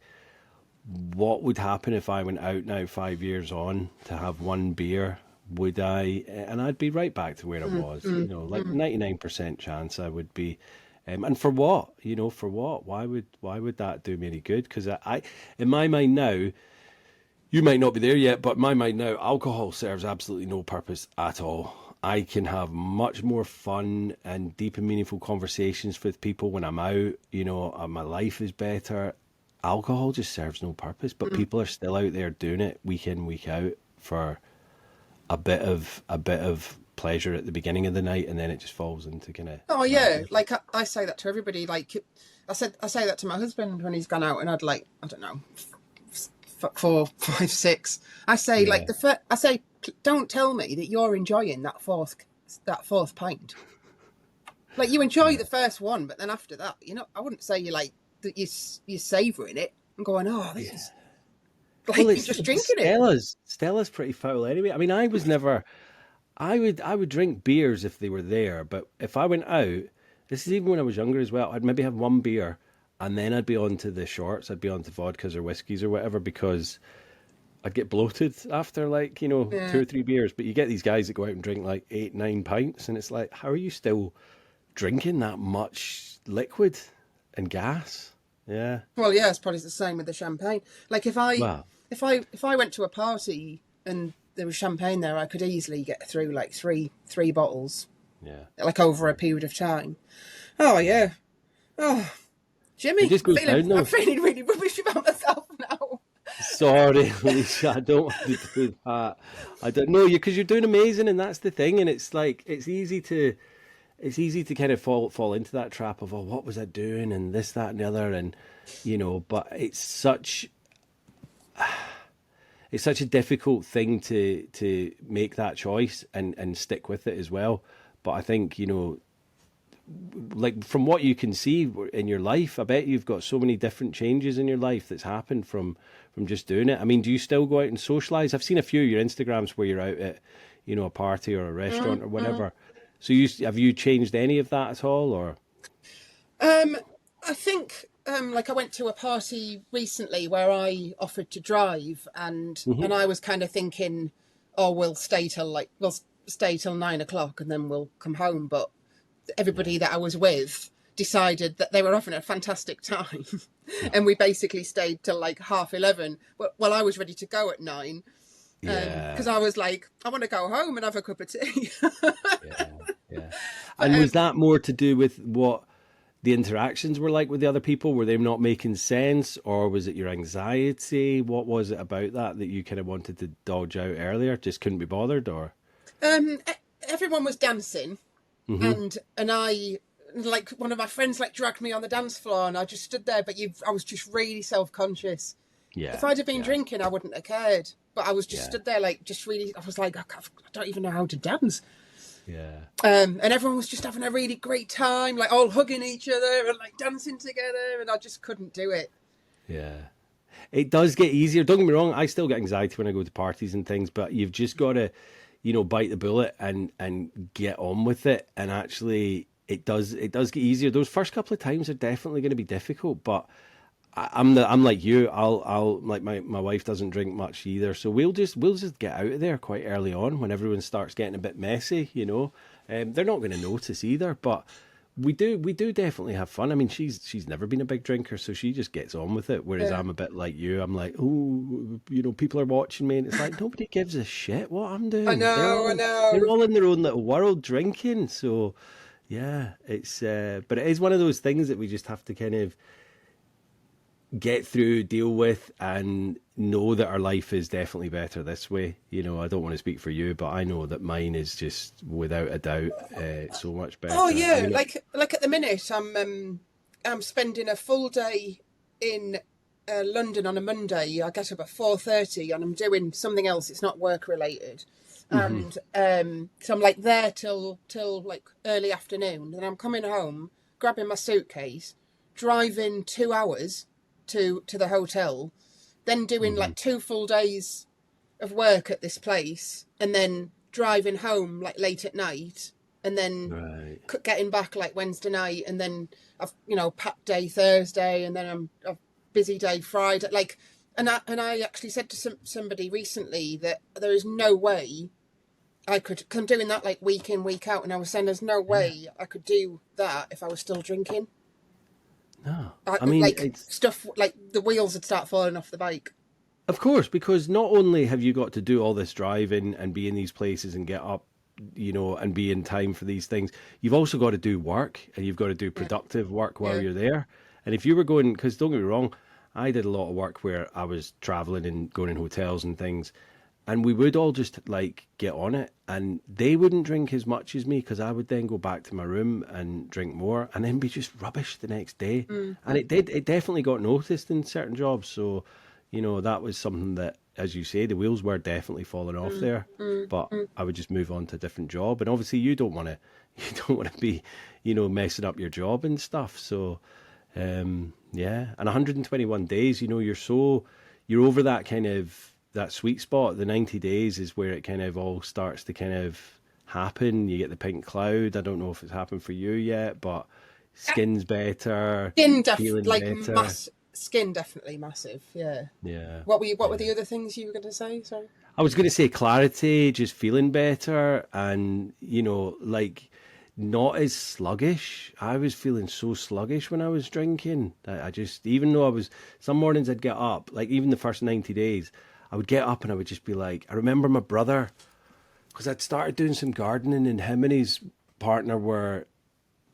what would happen if I went out now 5 years on to have one beer? Would I? And I'd be right back to where I was, you know, like 99% chance I would be. And for what? You know, for what? Why would that do me any good? Because I, in my mind now, you might not be there yet, but in my mind now, alcohol serves absolutely no purpose at all. I can have much more fun and deep and meaningful conversations with people when I'm out. You know, my life is better. Alcohol just serves no purpose, but people are still out there doing it week in, week out for a bit of pleasure at the beginning of the night, and then it just falls into kind of. Oh yeah, like I say that to everybody. Like I say that to my husband when he's gone out, and I'd like, I don't know, 4, 5, 6. I say like I say, don't tell me that you're enjoying that fourth pint. Like you enjoy the first one, but then after that, you know, I wouldn't say you like that you're savouring it and going, this is like you're just drinking it. Stella's pretty foul anyway. I mean, I was never. I would drink beers if they were there, but if I went out, this is even when I was younger as well, I'd maybe have one beer and then I'd be on to the shorts, I'd be on to vodkas or whiskies or whatever, because I'd get bloated after 2 or 3 beers. But you get these guys that go out and drink like 8, 9 pints, and it's like, how are you still drinking that much liquid and gas? Yeah. Well, yeah, it's probably the same with the champagne. Like if I went to a party and there was champagne there, I could easily get through like three bottles. Yeah. Like over a period of time. Oh yeah. Oh, Jimmy, I'm feeling really rubbish about myself now. Sorry, Alicia, I don't want to do that. I don't know you because you're doing amazing, and that's the thing. And it's like it's easy to kind of fall into that trap of, oh, what was I doing, and this, that, and the other, and but it's such a difficult thing to make that choice and stick with it as well. But I think like from what you can see in your life, I bet you've got so many different changes in your life that's happened from just doing it. I mean, do you still go out and socialize? I've seen a few of your Instagrams where you're out at, a party or a restaurant or whatever. So have you changed any of that at all, or? I think like I went to a party recently where I offered to drive, and I was kind of thinking, oh, we'll stay till 9 o'clock and then we'll come home. But everybody that I was with decided that they were having a fantastic time, and we basically stayed till like 11:30. Well, I was ready to go at 9. Because I was like, I want to go home and have a cup of tea. Yeah. And was that more to do with what the interactions were like with the other people? Were they not making sense, or was it your anxiety? What was it about that you kind of wanted to dodge out earlier? Just couldn't be bothered, or? Everyone was dancing, and I, like, one of my friends like dragged me on the dance floor, and I just stood there. But I was just really self-conscious. Yeah. If I'd have been drinking, I wouldn't have cared. But I was just stood there, like, just really. I was like, I don't even know how to dance. Yeah. And everyone was just having a really great time, like all hugging each other and like dancing together, and I just couldn't do it. Yeah. It does get easier. Don't get me wrong, I still get anxiety when I go to parties and things, but you've just got to, bite the bullet and get on with it. And actually it does get easier. Those first couple of times are definitely going to be difficult, but I'm like you. I'll like my wife doesn't drink much either, so we'll just get out of there quite early on when everyone starts getting a bit messy. They're not going to notice either, but we do definitely have fun. I mean, she's never been a big drinker, so she just gets on with it. Whereas I'm a bit like you. I'm like, oh, people are watching me, and it's like nobody gives a shit what I'm doing. I know. They're all in their own little world drinking. So yeah, it's but it is one of those things that we just have to kind of get through, deal with, and know that our life is definitely better this way. I don't want to speak for you, but I know that mine is just without a doubt so much better. Oh yeah, I mean, like at the minute, I'm spending a full day in London on a Monday. I get up at 4:30, and I'm doing something else. It's not work related, and so I'm like there till like early afternoon. And I'm coming home, grabbing my suitcase, driving 2 hours to the hotel, then doing like 2 full days of work at this place, and then driving home like late at night, and then getting back like Wednesday night, and then I've packed day Thursday, and then I'm a busy day Friday. Like, and I actually said to somebody recently that there is no way I could. 'Cause I'm doing that like week in, week out, and I was saying there's no way I could do that if I was still drinking. No, I mean, like stuff like the wheels would start falling off the bike. Of course, because not only have you got to do all this driving and be in these places and get up, and be in time for these things, you've also got to do work, and you've got to do productive work while you're there. And if you were going, because don't get me wrong, I did a lot of work where I was traveling and going in hotels and things, and we would all just like get on it, and they wouldn't drink as much as me because I would then go back to my room and drink more, and then be just rubbish the next day. And it definitely got noticed in certain jobs. So, that was something that, as you say, the wheels were definitely falling off there. But I would just move on to a different job, and obviously you don't want to be, messing up your job and stuff. So, and 121 days, you're over that kind of. That sweet spot, the 90 days, is where it kind of all starts to kind of happen. You get the pink cloud. I don't know if it's happened for you yet, but skin's better. Skin definitely massive. Yeah. Yeah. What were the other things you were going to say? Sorry. I was going to say clarity, just feeling better, and like not as sluggish. I was feeling so sluggish when I was drinking. I just, even though some mornings I'd get up, like even the first 90 days. I would get up and I would just be like, I remember my brother, because I'd started doing some gardening, and him and his partner were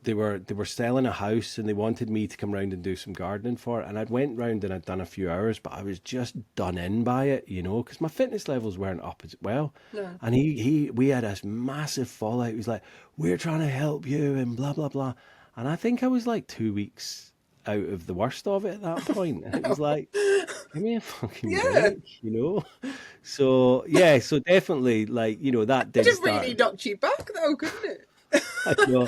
they were selling a house and they wanted me to come round and do some gardening for it. And I'd went round and I'd done a few hours, but I was just done in by it, because my fitness levels weren't up as well. No. And we had this massive fallout. He was like, "We're trying to help you," and blah blah blah. And I think I was like 2 weeks out of the worst of it at that point. And it was like, give me a fucking break. So yeah, so definitely, like, that did It start. really knocked you back, though, couldn't it? I know.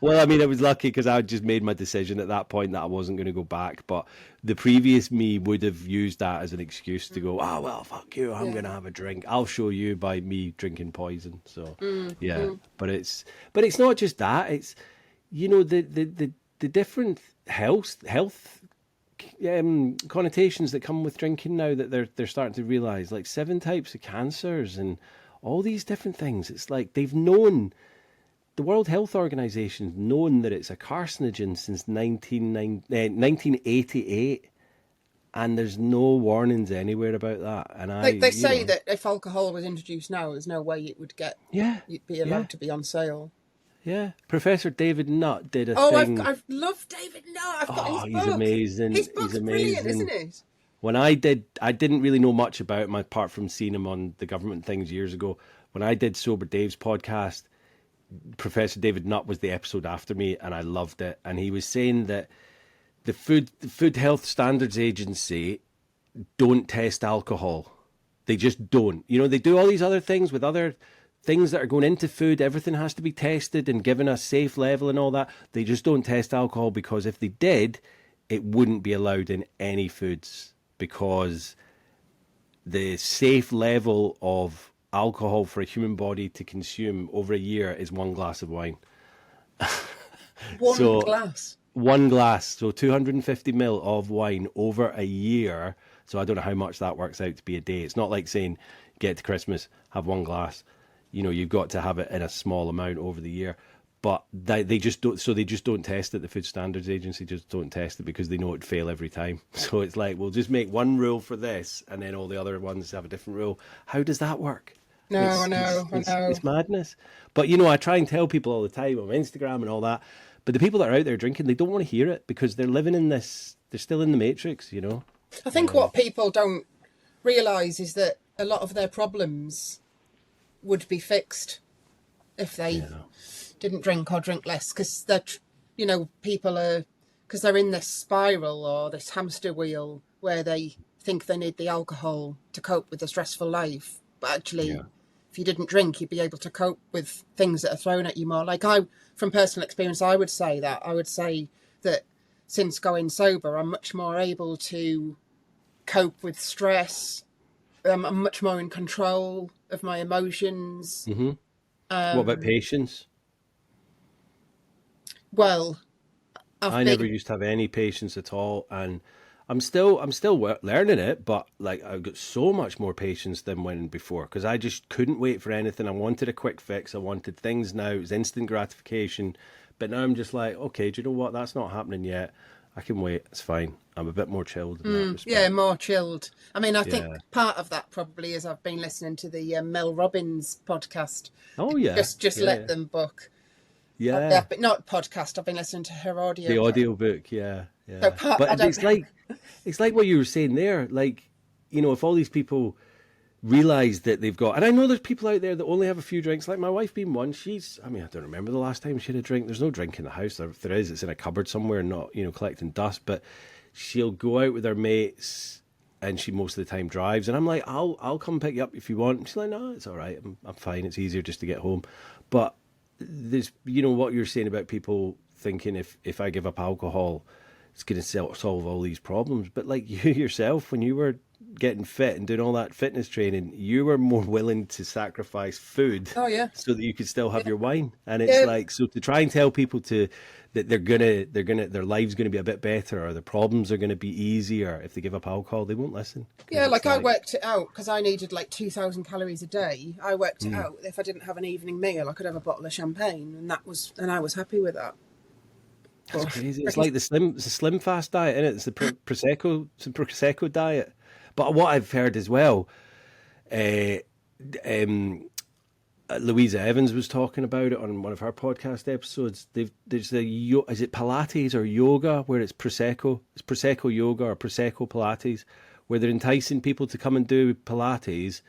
Well, I mean, I was lucky because I had just made my decision at that point that I wasn't going to go back. But the previous me would have used that as an excuse to go, "Oh, well, fuck you, I'm going to have a drink. I'll show you by me drinking poison." So but it's not just that. It's the different health connotations that come with drinking now that they're starting to realize, like 7 types of cancers and all these different things. It's like they've known. The World Health Organization's known that it's a carcinogen since 1988, and there's no warnings anywhere about that. And they say that if alcohol was introduced now, there's no way it would you'd be allowed to be on sale. Yeah, Professor David Nutt did a thing. Oh, I've loved David Nutt. I've got his book. He's amazing. His book's brilliant, isn't it? When I didn't really know much about him apart from seeing him on the government things years ago. When I did Sober Dave's podcast, Professor David Nutt was the episode after me, and I loved it. And he was saying that the Food Health Standards Agency don't test alcohol. They just don't. They do all these other things with other things that are going into food. Everything has to be tested and given a safe level and all that. They just don't test alcohol, because if they did, it wouldn't be allowed in any foods, because the safe level of alcohol for a human body to consume over a year is 1 glass of wine. One glass. So 250 ml of wine over a year. So I don't know how much that works out to be a day. It's not like saying, get to Christmas, have 1 glass. You've got to have it in a small amount over the year. But they just don't. So they just don't test it. The Food Standards Agency just don't test it because they know it'd fail every time. So it's like, we'll just make one rule for this, and then all the other ones have a different rule. How does that work? No, I know. It's madness. But, I try and tell people all the time on Instagram and all that. But the people that are out there drinking, they don't want to hear it because they're living in this, they're still in the matrix, I think what people don't realise is that a lot of their problems would be fixed if they didn't drink or drink less, because they're, people are, because they're in this spiral or this hamster wheel where they think they need the alcohol to cope with a stressful life. But actually, if you didn't drink, you'd be able to cope with things that are thrown at you more. Like from personal experience, I would say that since going sober, I'm much more able to cope with stress. I'm much more in control of my emotions. Mm-hmm. What about patience? Well, I never used to have any patience at all, and I'm still learning it, but like I've got so much more patience than when before, because I just couldn't wait for anything. I wanted a quick fix. I wanted things now. It was instant gratification. But now I'm just like, okay, do you know what? That's not happening yet. I can wait. It's fine. I'm a bit more chilled in that respect. Yeah, more chilled. I mean, I think part of that probably is I've been listening to the Mel Robbins podcast. Oh, yeah. Just let them book. Yeah. But not podcast. I've been listening to her audio. The audio book, yeah. So but it's like what you were saying there. Like, if all these people realize that they've got, and I know there's people out there that only have a few drinks, like my wife being one. I don't remember the last time she had a drink. There's no drink in the house. If there is, it's in a cupboard somewhere, not, collecting dust. But she'll go out with her mates, and she most of the time drives. And I'm like, I'll come pick you up if you want. And she's like, no, it's all right. I'm fine. It's easier just to get home. But there's, what you're saying about people thinking if I give up alcohol, it's going to solve all these problems. But like you yourself, when you were getting fit and doing all that fitness training, you were more willing to sacrifice food so that you could still have your wine. And it's like, so to try and tell people that their lives going to be a bit better, or the problems are going to be easier if they give up alcohol, they won't listen. Yeah, like I worked it out because I needed like 2,000 calories a day. I worked it out. If I didn't have an evening meal, I could have a bottle of champagne, and I was happy with that. That's crazy. It's like the slim fast diet, isn't it? It's the Prosecco diet. But what I've heard as well, Louisa Evans was talking about it on one of her podcast episodes. There's is it Pilates or yoga where it's Prosecco? It's Prosecco yoga or Prosecco Pilates, where they're enticing people to come and do Pilates,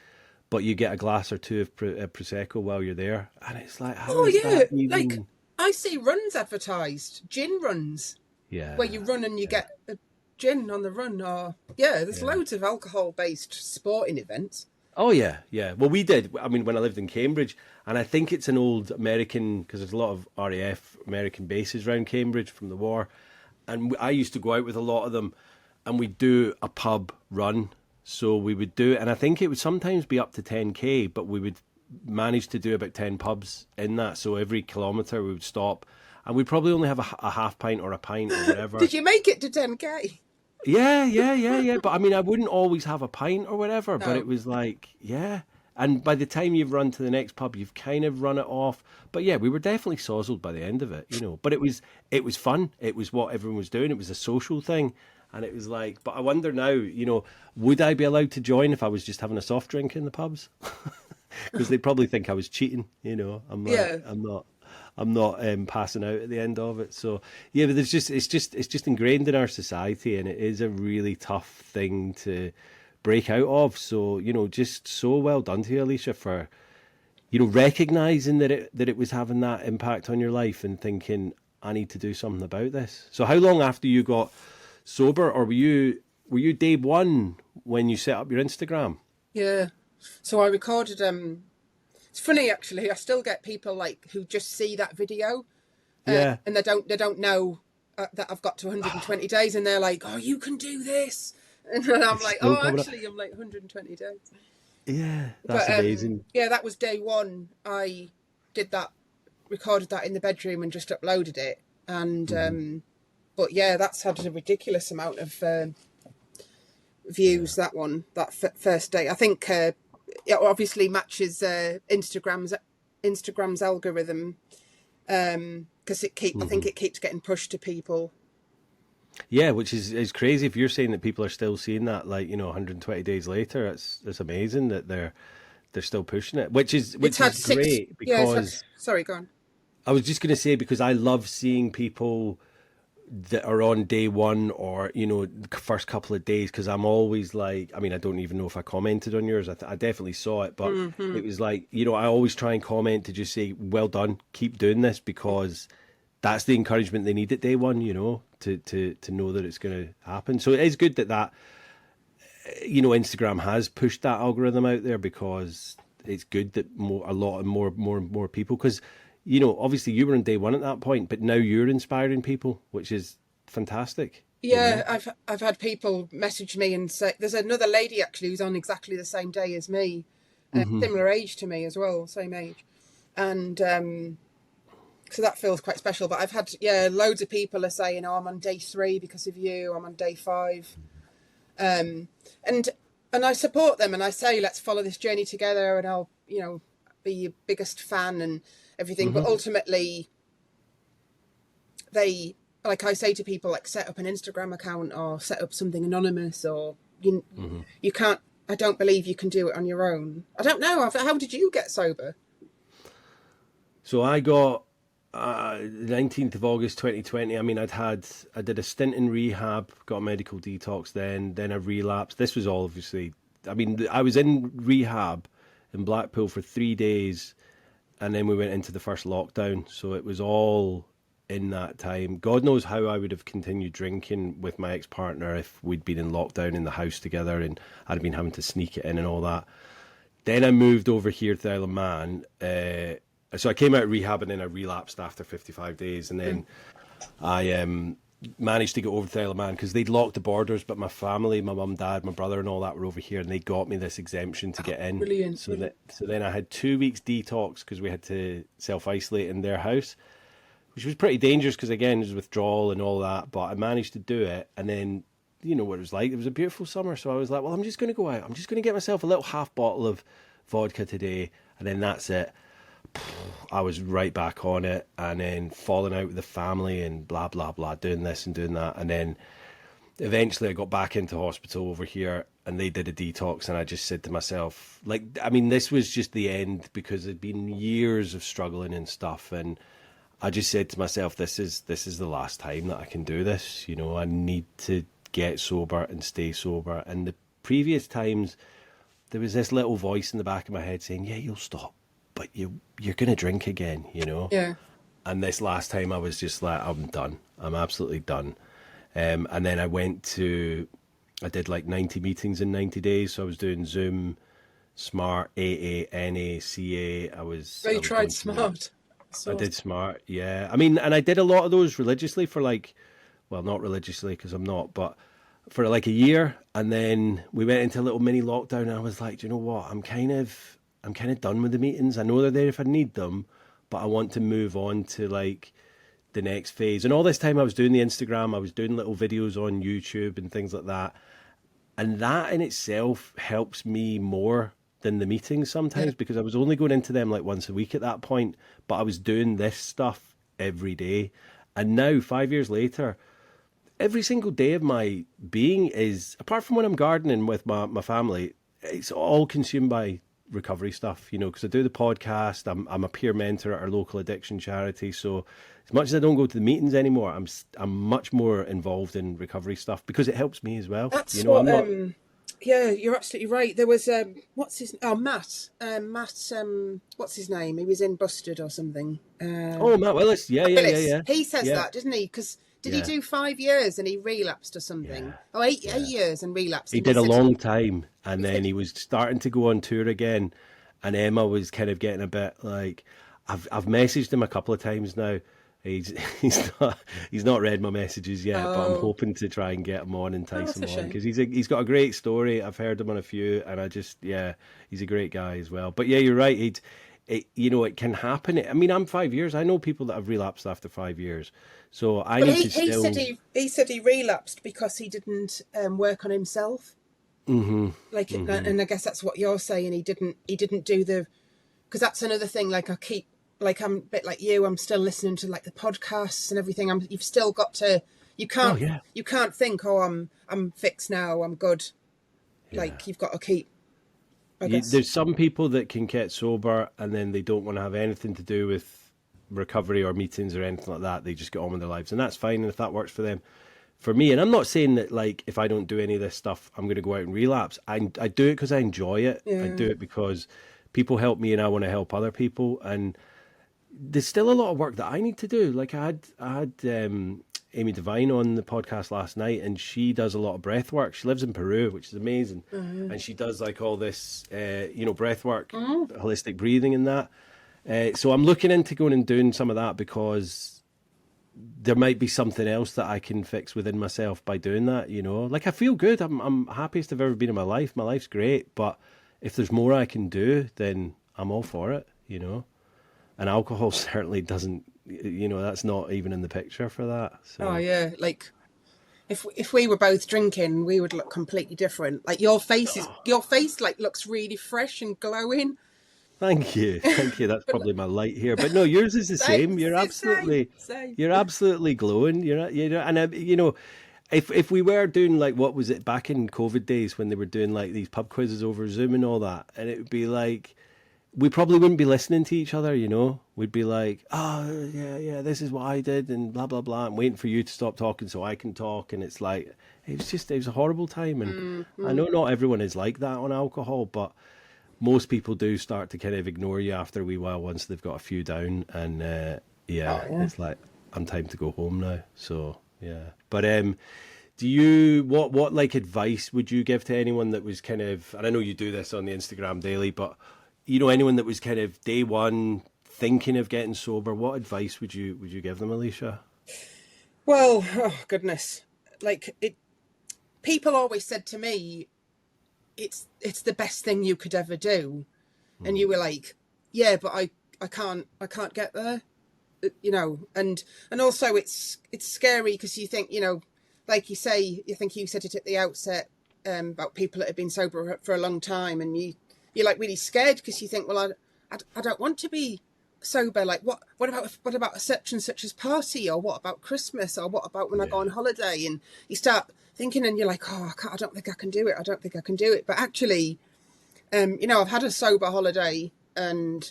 but you get a glass or two of Prosecco while you're there. And it's like, how is that even... Like, I see runs advertised, gin runs. Yeah. Where you run and you get a gin on the run. Or there's loads of alcohol-based sporting events. Oh, yeah, yeah. Well, we did. I mean, when I lived in Cambridge, and I think it's an old American, because there's a lot of RAF American bases around Cambridge from the war, and I used to go out with a lot of them, and we'd do a pub run. So we would do it, and I think it would sometimes be up to 10K, but we would manage to do about 10 pubs in that. So every kilometre we would stop, and we'd probably only have a half pint or a pint or whatever. Did you make it to 10K? Yeah. But I mean, I wouldn't always have a pint or whatever, No. but it was like, yeah. And by the time you've run to the next pub, you've kind of run it off. But yeah, we were definitely sozzled by the end of it, But it was fun. It was what everyone was doing. It was a social thing. And it was like, but I wonder now, would I be allowed to join if I was just having a soft drink in the pubs? Because they'd probably think I was cheating, I'm not. I'm not passing out at the end of it. So yeah, but it's just ingrained in our society, and it is a really tough thing to break out of. So just so well done to you, Alicia, for recognizing that it was having that impact on your life and thinking, I need to do something about this. So how long after you got sober, or were you day one when you set up your Instagram? Yeah. So I recorded. It's funny actually. I still get people like who just see that video, and they don't know that I've got to 120 days, and they're like, "Oh, you can do this," and I'm like, "Oh, actually, I'm like 120 days." Yeah, that's amazing. Yeah, that was day one. I did that, recorded that in the bedroom, and just uploaded it. And but yeah, that's had a ridiculous amount of views. That one, that first day, I think. It obviously matches Instagram's algorithm, because I think it keeps getting pushed to people. Yeah, which is crazy. If you're saying that people are still seeing that, 120 days later, it's amazing that they're still pushing it. Which is great because sorry, go on. I was just going to say, because I love seeing people that are on day one or the first couple of days, because I'm always like, I mean, I don't even know if I commented on yours. I definitely saw it, but it was like, I always try and comment to just say, well done, keep doing this, because that's the encouragement they need at day one, to know that it's going to happen. So it is good that Instagram has pushed that algorithm out there, because it's good that a lot more people, because obviously you were on day one at that point, but now you're inspiring people, which is fantastic. Yeah, I've had people message me and say, there's another lady actually who's on exactly the same day as me, similar age to me as well, same age. And so that feels quite special. But I've had, loads of people are saying, oh, I'm on day 3 because of you, I'm on day 5. And I support them, and I say, let's follow this journey together, and I'll, be your biggest fan and everything. But ultimately, they, like I say to people, like, set up an Instagram account or set up something anonymous, or you can't, I don't believe you can do it on your own. I don't know. How did you get sober? So I got 19th of August 2020. I mean, I did a stint in rehab, got a medical detox, then I relapsed. This was all obviously, I mean, I was in rehab in Blackpool for 3 days, and then we went into the first lockdown. So it was all in that time. God knows how I would have continued drinking with my ex-partner if we'd been in lockdown in the house together and I'd been having to sneak it in and all that. Then I moved over here to the Isle of Man. So I came out of rehab, and then I relapsed after 55 days. And then I managed to get over to the Isle of Man because they'd locked the borders, but my family, my mum, dad, my brother and all that were over here, and they got me this exemption to get in. Brilliant. So then I had 2 weeks detox because we had to self-isolate in their house, which was pretty dangerous because, again, it was withdrawal and all that. But I managed to do it. And then, you know what it was like. It was a beautiful summer. So I was like, well, I'm just going to go out. I'm just going to get myself a little half bottle of vodka today. And then that's it. I was right back on it, and then falling out with the family and blah, blah, blah, doing this and doing that. And then eventually I got back into hospital over here and they did a detox, and I just said to myself, like, I mean, this was just the end because it'd been years of struggling and stuff. And I just said to myself, this is the last time that I can do this. You know, I need to get sober and stay sober. And the previous times, there was this little voice in the back of my head saying, yeah, you'll stop, but you're going to drink again, you know? Yeah. And this last time I was just like, I'm done. I'm absolutely done. And then I did like 90 meetings in 90 days. So I was doing Zoom, Smart, AA, NA, CA. You tried Smart. I did Smart, yeah. I mean, and I did a lot of those religiously for like, well, not religiously because I'm not, but for like a year. And then we went into a little mini lockdown and I was like, do you know what? I'm kind of done with the meetings. I know they're there if I need them, but I want to move on to like the next phase. And all this time I was doing the Instagram, I was doing little videos on YouTube and things like that. And that in itself helps me more than the meetings sometimes, because I was only going into them like once a week at that point, but I was doing this stuff every day. And now, 5 years later, every single day of my being is, apart from when I'm gardening with my family, it's all consumed by recovery stuff, you know, because I do the podcast, I'm a peer mentor at our local addiction charity. So as much as I don't go to the meetings anymore, I'm much more involved in recovery stuff because it helps me as well. That's you know, what. Yeah, you're absolutely right. There was Matt. What's his name? He was in Busted or something. Matt Willis. Yeah. He says that, doesn't he? Because did he do 5 years and he relapsed or something? Yeah. Oh, 8 years and relapsed. He did a long time, and then he was starting to go on tour again, and Emma was kind of getting a bit like, I've messaged him a couple of times now. He's not read my messages yet, but I'm hoping to try and get him on and entice him on, because he's got a great story. I've heard him on a few, and he's a great guy as well. But yeah, you're right. It can happen. I mean, I'm 5 years. I know people that have relapsed after 5 years. So he said he relapsed because he didn't work on himself. Mm-hmm. And I guess that's what you're saying. He didn't do because that's another thing. Like I'm a bit like you. I'm still listening to like the podcasts and everything. You've still got to. You can't think, oh, I'm fixed now. I'm good. Yeah. Like you've got to keep. There's some people that can get sober and then they don't want to have anything to do with recovery or meetings or anything like that. They just get on with their lives, and that's fine. And if that works for them, for me, and I'm not saying that like if I don't do any of this stuff, I'm going to go out and relapse. I do it because I enjoy it. Yeah. I do it because people help me, and I want to help other people. And there's still a lot of work that I need to do. Like I had Amy Devine on the podcast last night, and she does a lot of breath work. She lives in Peru, which is amazing. Mm-hmm. And she does like all this, breath work, holistic breathing and that. So I'm looking into going and doing some of that, because there might be something else that I can fix within myself by doing that, you know. Like I feel good. I'm happiest I've ever been in my life. My life's great, but if there's more I can do, then I'm all for it, you know. And alcohol certainly doesn't, that's not even in the picture for that. So. Oh yeah, like if we were both drinking, we would look completely different. Like your face like looks really fresh and glowing. Thank you. That's probably my light here, but no, yours is the same. You're absolutely, you're absolutely glowing. If we were doing like, what was it back in COVID days when they were doing like these pub quizzes over Zoom and all that, and it would be like, we probably wouldn't be listening to each other, you know. We'd be like, oh yeah, this is what I did, and blah blah blah, and waiting for you to stop talking so I can talk, and it's like, it was a horrible time, and I know not everyone is like that on alcohol, but most people do start to kind of ignore you after a wee while once they've got a few down, and it's like, I'm time to go home now. So yeah, but do you what like advice would you give to anyone that was kind of, and I know you do this on the Instagram daily, but anyone that was kind of day one thinking of getting sober, what advice would you give them, Alicia? Well, oh goodness, like people always said to me, it's the best thing you could ever do, and you were like, yeah, but I can't get there, and also it's scary because you think, like you say, you think you said it at the outset about people that have been sober for a long time, and you're like really scared because you think, well, I don't want to be sober, like what about a such and such as party, or what about Christmas, or what about when I go on holiday? And you start thinking, and you're like, oh, I don't think I can do it. I don't think I can do it. But actually, I've had a sober holiday, and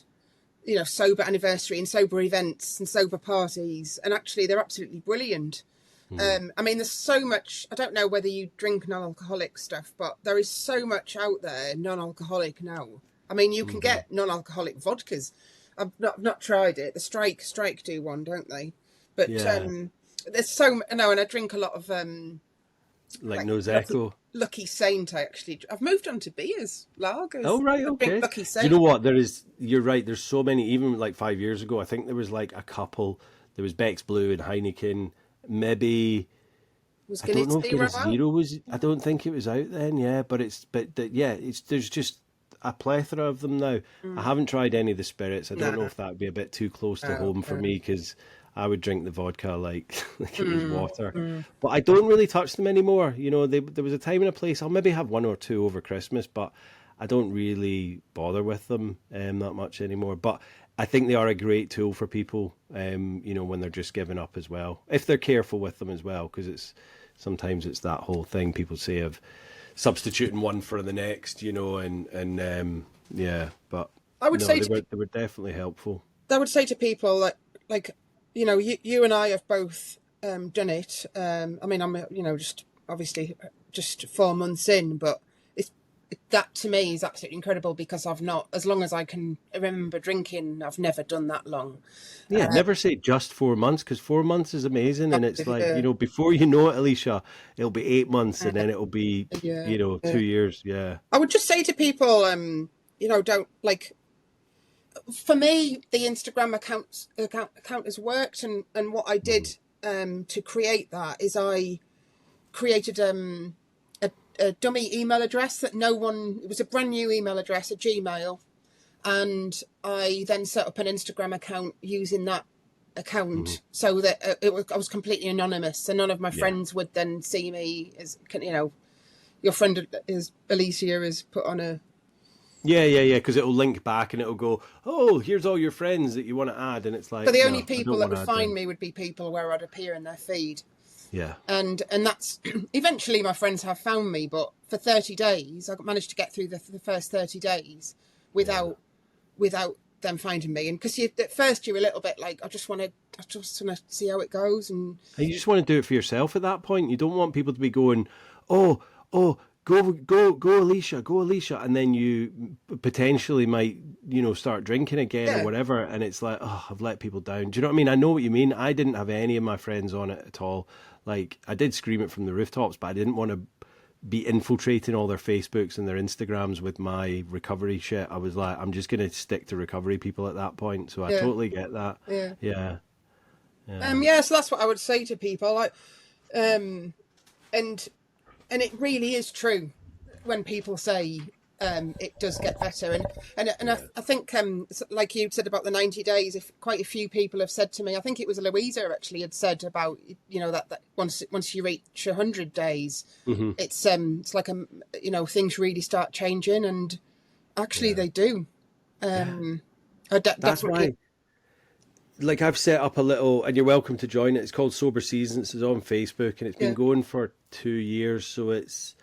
sober anniversary and sober events and sober parties, and actually they're absolutely brilliant. I mean, there's so much. I don't know whether you drink non-alcoholic stuff, but there is so much out there non-alcoholic now. I mean, you can get non-alcoholic vodkas. I've not tried it. The Strike do one, don't they? But there's so and I drink a lot of like Prosecco. Lucky Saint. I've moved on to beers, lagers. Oh right, okay. Lucky Saint. You know what? You're right. There's so many. Even like 5 years ago, I think there was like a couple. There was Beck's Blue and Heineken. Maybe I don't know if Guinness Zero was. I don't think it was out then. Yeah, but there's just a plethora of them now. I haven't tried any of the spirits. I don't know if that would be a bit too close to home for me, because I would drink the vodka like it was water. But I don't really touch them anymore. There was a time and a place. I'll maybe have one or two over Christmas, but I don't really bother with them that much anymore. But I think they are a great tool for people, when they're just giving up as well, if they're careful with them as well, because sometimes it's that whole thing people say of substituting one for the next, but I would say they were definitely helpful. I would say to people like you and I have both done it. I mean, I'm just obviously just 4 months in, but that to me is absolutely incredible, because I've not, as long as I can remember drinking, I've never done that long. Yeah, never say just 4 months, because 4 months is amazing, and it's like before you know it, Alicia, it'll be 8 months, and then it'll be 2 years. Yeah, I would just say to people, don't like. For me, the Instagram account has worked, and what I did to create that is I created a dummy email address that it was a brand new email address, a Gmail, and I then set up an Instagram account using that account so that I was completely anonymous, so none of my friends would then see me as, your friend is Alicia is put on a because it'll link back and it'll go, oh, here's all your friends that you want to add, and it's like, but the only people that would find me would be people where I'd appear in their feed. Yeah. And that's eventually my friends have found me, but for 30 days I managed to get through the first 30 days without them finding me. And because at first you're a little bit like, I just want to see how it goes, and you just want to do it for yourself at that point. You don't want people to be going, oh, go Alicia, and then you potentially might start drinking again or whatever, and it's like, oh, I've let people down. Do you know what I mean? I know what you mean. I didn't have any of my friends on it at all. Like, I did scream it from the rooftops, but I didn't want to be infiltrating all their Facebooks and their Instagrams with my recovery shit. I was like, I'm just going to stick to recovery people at that point. So I totally get that. Yeah. So that's what I would say to people. Like, and it really is true when people say it does get better. And I think, like you said about the 90 days, if quite a few people have said to me, I think it was Louisa actually had said about, that once you reach 100 days, it's like, things really start changing, and actually they do. That's why. Like, I've set up a little, and you're welcome to join it. It's called Sober Seasons. It's on Facebook, and it's been going for 2 years. So it's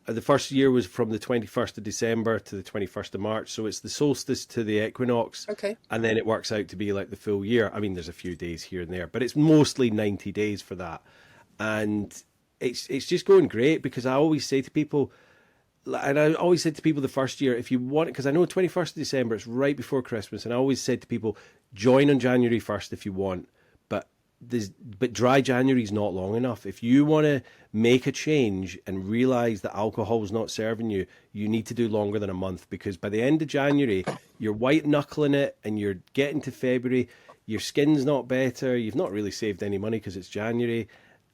the first year was from the 21st of December to the 21st of March. So it's the solstice to the equinox. Okay. And then it works out to be like the full year. I mean, there's a few days here and there, but it's mostly 90 days for that. And it's just going great, because I always say to people, and I always said to people the first year, if you want it, because I know 21st of December, it's right before Christmas, and I always said to people, join on January 1st if you want, but dry January is not long enough. If you want to make a change and realise that alcohol is not serving you, you need to do longer than a month, because by the end of January, you're white knuckling it, and you're getting to February, your skin's not better, you've not really saved any money because it's January,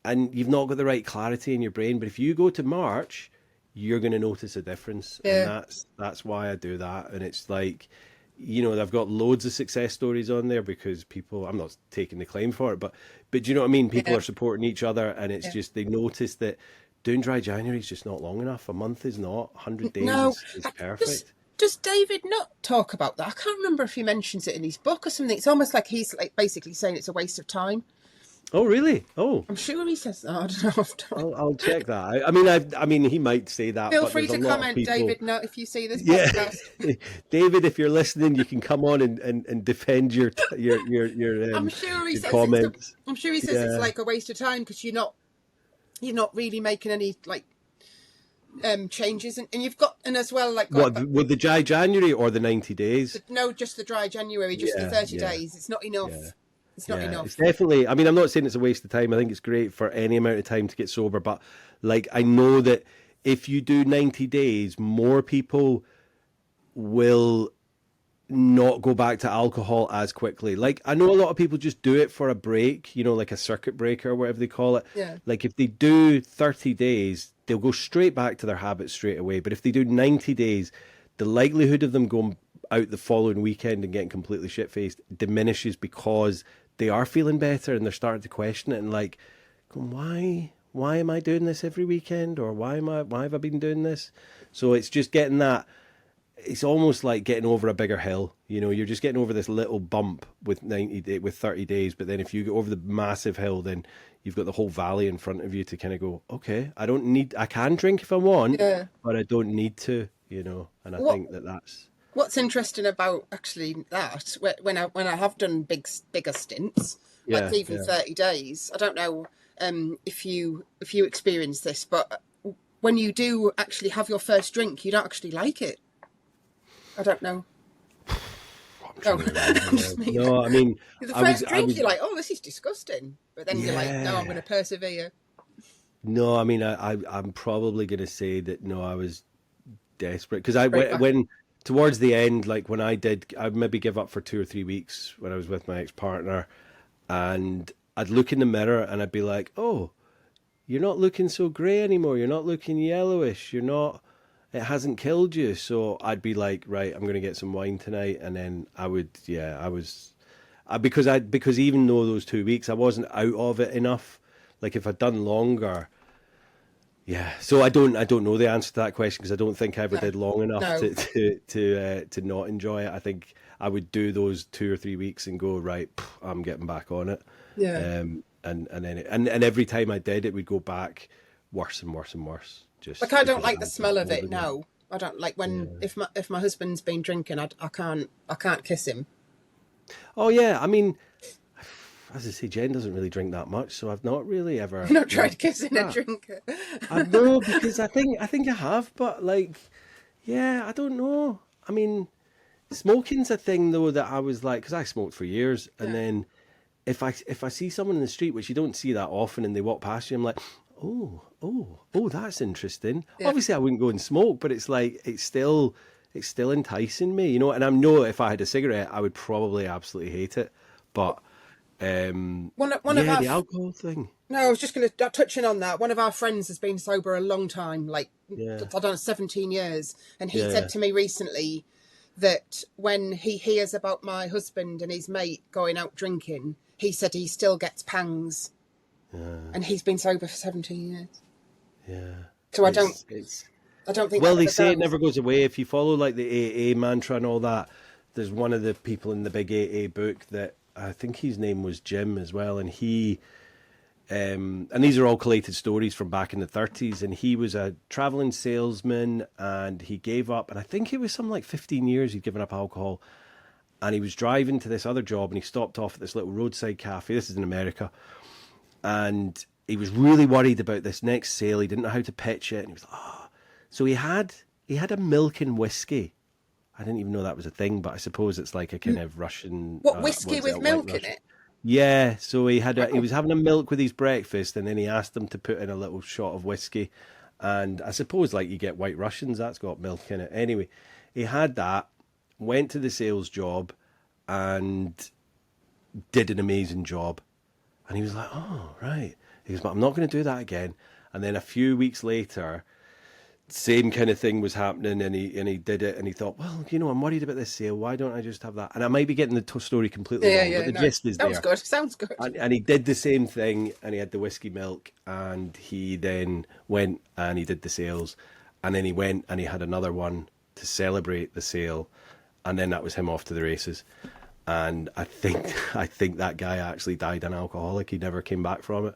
and you've not got the right clarity in your brain. But if you go to March, you're going to notice a difference. And that's why I do that. And it's like, I've got loads of success stories on there, because people, I'm not taking the claim for it, but do you know what I mean? People are supporting each other, and it's just, they notice that doing dry January is just not long enough. A month is not. 100 days is perfect. Does David not talk about that? I can't remember if he mentions it in his book or something. It's almost like he's like basically saying it's a waste of time. Oh, really? Oh, I'm sure he says that. I don't know. I'll check that. I mean, he might say that, Feel but free there's a to lot of comment, people. David, now if you see this Yeah, podcast. David, if you're listening, you can come on and defend your I'm sure he your says comments. I'm sure he says it's Yeah. like a waste of time because you're not really making any like changes, and you've got, and as well like What, with the dry January or the 90 days? no, just the dry January, just the 30 days. It's not enough. Yeah. It's not enough. It's definitely, I mean, I'm not saying it's a waste of time. I think it's great for any amount of time to get sober. But like, I know that if you do 90 days, more people will not go back to alcohol as quickly. Like, I know a lot of people just do it for a break, you know, like a circuit breaker or whatever they call it. Yeah. Like, if they do 30 days, they'll go straight back to their habits straight away. But if they do 90 days, the likelihood of them going out the following weekend and getting completely shit-faced diminishes because they are feeling better and they're starting to question it and like, why am I doing this every weekend, or why have I been doing this? So it's just getting that. It's almost like getting over a bigger hill. You know, you're just getting over this little bump with 30 days, but then if you go over the massive hill, then you've got the whole valley in front of you to kind of go, okay, I can drink if I want, but I don't need to, you know. And I think that's what's interesting about actually that when I have done bigger stints, like even 30 days. I don't know if you experience this, but when you do actually have your first drink, you don't actually like it. I don't know. No, I mean, the first drink, you're like, oh, this is disgusting, but then you're like, no, I'm going to persevere. No, I mean, I'm probably going to say that no, I was desperate because when towards the end, like when I'd maybe give up for 2 or 3 weeks when I was with my ex-partner, and I'd look in the mirror and I'd be like, oh, you're not looking so grey anymore. You're not looking yellowish. It hasn't killed you. So I'd be like, right, I'm going to get some wine tonight. And then because even though those 2 weeks, I wasn't out of it enough. Like if I'd done longer, so I don't know the answer to that question because I don't think I ever did long enough to not enjoy it. I think I would do those 2 or 3 weeks and go, right, I'm getting back on it. Yeah. And every time I did, it would go back worse and worse and worse. Just like I don't like the smell of it now. I don't like when if my husband's been drinking, I can't kiss him. Oh yeah, I mean, as I say, Jen doesn't really drink that much, so I've not really ever not tried kissing a drinker. I know because I think I have, but like, yeah, I don't know. I mean, smoking's a thing though that I was like, because I smoked for years, and then if I see someone in the street, which you don't see that often, and they walk past you, I'm like, oh, that's interesting. Yeah. Obviously, I wouldn't go and smoke, but it's like it's still enticing me, you know. And I know if I had a cigarette, I would probably absolutely hate it. But one of the alcohol thing. No, I was just going to touch in on that. One of our friends has been sober a long time, like I don't know, 17 years, and he said to me recently that when he hears about my husband and his mate going out drinking, he said he still gets pangs. And he's been sober for 17 years. Yeah. So I don't think. Well, they say it never goes away. If you follow like the AA mantra and all that, there's one of the people in the big AA book that I think his name was Jim as well, and he, and these are all collated stories from back in the 30s, and he was a traveling salesman, and he gave up, and I think it was something like 15 years he'd given up alcohol, and he was driving to this other job, and he stopped off at this little roadside cafe. This is in America. And he was really worried about this next sale. He didn't know how to pitch it. And he was like, So he had a milk and whiskey. I didn't even know that was a thing, but I suppose it's like a kind of Russian... What, whiskey with milk in it? Yeah, so he was having a milk with his breakfast, and then he asked them to put in a little shot of whiskey. And I suppose like you get White Russians, that's got milk in it. Anyway, he had that, went to the sales job, and did an amazing job. And he was like, oh, right. He goes, but I'm not going to do that again. And then a few weeks later, same kind of thing was happening, and he did it, and he thought, well, you know, I'm worried about this sale. Why don't I just have that? And I might be getting the story completely wrong, but the gist is there. Sounds good. And he did the same thing, and he had the whiskey milk, and he then went and he did the sales, and then he went and he had another one to celebrate the sale, and then that was him off to the races. And I think that guy actually died an alcoholic. He never came back from it.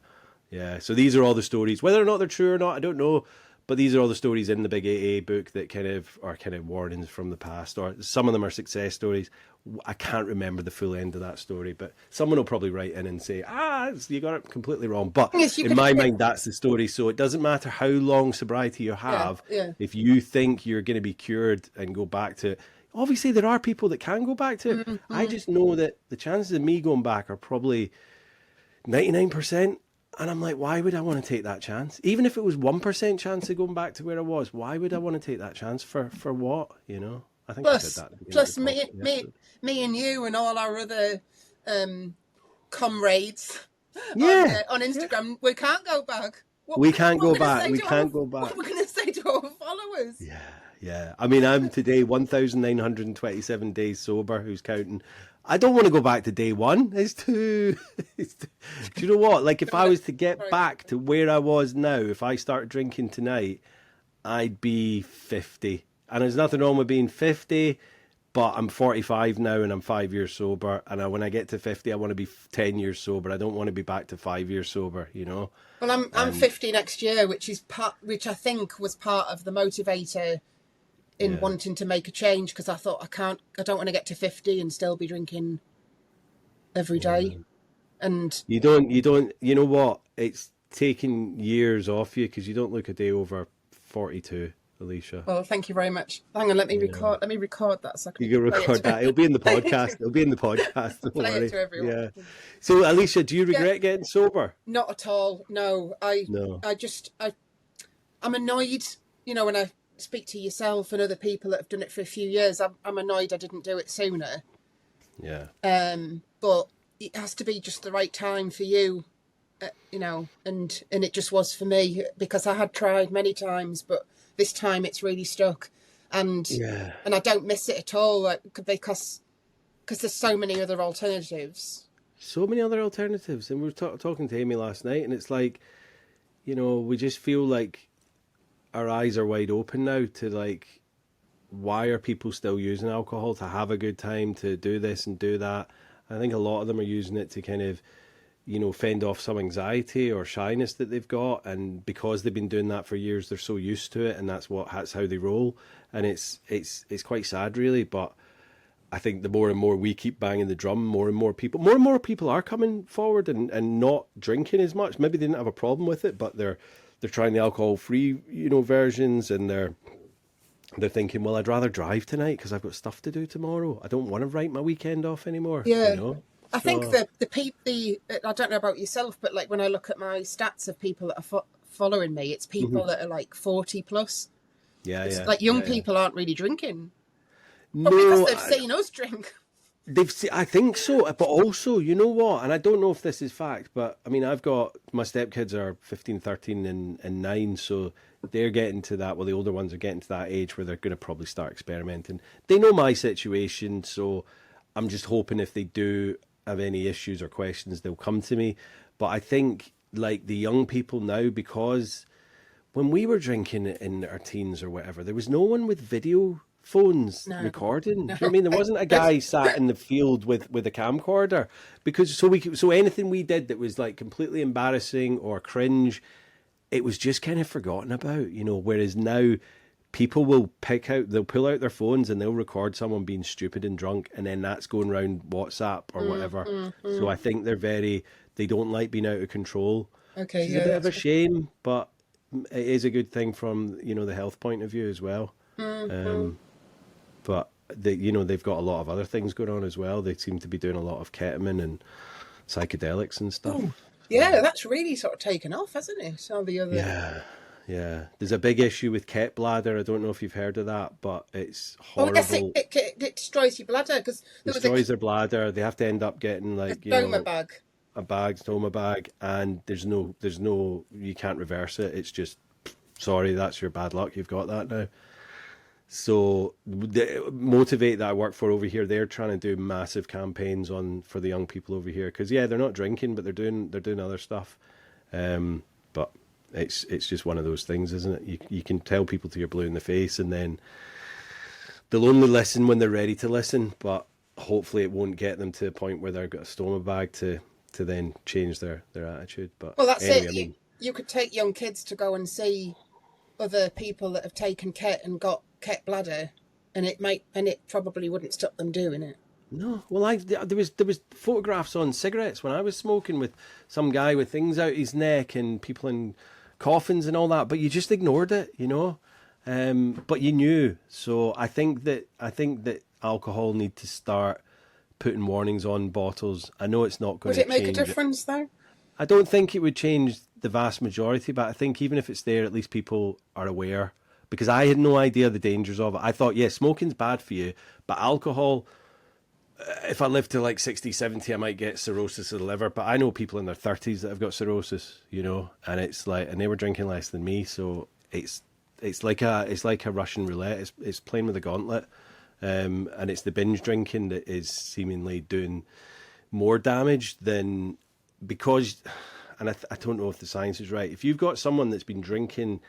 Yeah. So these are all the stories, whether or not they're true or not, I don't know. But these are all the stories in the big AA book that are kind of warnings from the past, or some of them are success stories. I can't remember the full end of that story, but someone will probably write in and say, you got it completely wrong. But Yes, in my mind, that's the story. So it doesn't matter how long sobriety you have. Yeah. If you think you're going to be cured and go back to it, obviously there are people that can go back to it. Mm-hmm. I just know that the chances of me going back are probably 99%. And I'm like, why would I want to take that chance? Even if it was 1% chance of going back to where I was, why would I want to take that chance for what? You know, I think plus, I said that. plus me and you and all our other comrades on Instagram, we can't go back. We can't go back. What we're going to say to our followers? Yeah. I mean, I'm today 1,927 days sober. Who's counting? I don't want to go back to day one. It's too... Do you know what? Like, if I was to get back to where I was now, if I start drinking tonight, I'd be 50. And there's nothing wrong with being 50, but I'm 45 now and I'm 5 years sober. And when I get to 50, I want to be 10 years sober. I don't want to be back to 5 years sober, you know? Well, I'm 50 next year, which I think was part of the motivator in wanting to make a change, because I thought I don't want to get to 50 and still be drinking every day. And you know what? It's taken years off you, because you don't look a day over 42, Alicia. Well, thank you very much. Hang on, let me record that. So you can record that. It'll be in the podcast. Don't play worry. it to everyone. Yeah. So, Alicia, do you regret getting sober? Not at all. No, I'm annoyed. You know, when I speak to yourself and other people that have done it for a few years, I'm annoyed I didn't do it sooner. Yeah. But it has to be just the right time for you, you know, and it just was for me, because I had tried many times, but this time it's really stuck, and I don't miss it at all, like, because there's so many other alternatives. And we were talking to Amy last night, and it's like, you know, we just feel like our eyes are wide open now to, like, why are people still using alcohol to have a good time, to do this and do that? I think a lot of them are using it to kind of, you know, fend off some anxiety or shyness that they've got, and because they've been doing that for years, they're so used to it, and that's how they roll. And it's quite sad, really. But I think the more and more we keep banging the drum, more and more people are coming forward and not drinking as much. Maybe they didn't have a problem with it, but they're trying the alcohol-free, you know, versions, and they're thinking, well, I'd rather drive tonight because I've got stuff to do tomorrow. I don't want to write my weekend off anymore. Yeah. You know? I think the I don't know about yourself, but like when I look at my stats of people that are following me, it's people that are like 40 plus. Yeah. Like young people aren't really drinking. No, because they've seen us drink. I think so, but also, you know what, and I don't know if this is fact, but I mean, I've got, my stepkids are 15, 13 and 9, so they're getting to that, well, the older ones are getting to that age where they're going to probably start experimenting. They know my situation, so I'm just hoping if they do have any issues or questions, they'll come to me. But I think, like, the young people now, because when we were drinking in our teens or whatever, there was no one with video phones recording. Do you know what I mean? There wasn't a guy sat in the field with a camcorder, because so anything we did that was like completely embarrassing or cringe, it was just kind of forgotten about, you know. Whereas now people will they'll pull out their phones and they'll record someone being stupid and drunk, and then that's going around WhatsApp or whatever. So I think they don't like being out of control. Okay, it's a bit of a shame, but it is a good thing from, you know, the health point of view as well. But they've got a lot of other things going on as well. They seem to be doing a lot of ketamine and psychedelics and stuff. Ooh, yeah, that's really sort of taken off, hasn't it? Some of the other... Yeah. There's a big issue with ket bladder. I don't know if you've heard of that, but it's horrible. I guess it destroys your bladder, because it destroys their bladder. They have to end up getting like stoma bag. A stoma bag, and there's no, you can't reverse it. It's just, sorry, that's your bad luck. You've got that now. So the Motivate that I work for over here, they're trying to do massive campaigns for the young people over here, because they're not drinking, but they're doing other stuff. But it's just one of those things, isn't it? You can tell people till you're blue in the face, and then they'll only listen when they're ready to listen, but hopefully it won't get them to a point where they've got a stoma bag to then change their attitude. But Well, that's anyway, it. I mean, You could take young kids to go and see other people that have taken ket and got ket bladder, and it probably wouldn't stop them doing it. no. Well, there was photographs on cigarettes when I was smoking with some guy with things out his neck and people in coffins and all that, but you just ignored it, you know. But you knew. So I think that alcohol need to start putting warnings on bottles. I know it's not going Would to it make change a difference though? I don't think it would change the vast majority, but I think even if it's there, at least people are aware. Because I had no idea the dangers of it. I thought, yeah, smoking's bad for you, but alcohol, if I live to like 60, 70, I might get cirrhosis of the liver. But I know people in their 30s that have got cirrhosis, you know, and it's like, and they were drinking less than me. So it's like a Russian roulette. It's playing with a gauntlet. And it's the binge drinking that is seemingly doing more damage than, because, and I don't know if the science is right. If you've got someone that's been drinking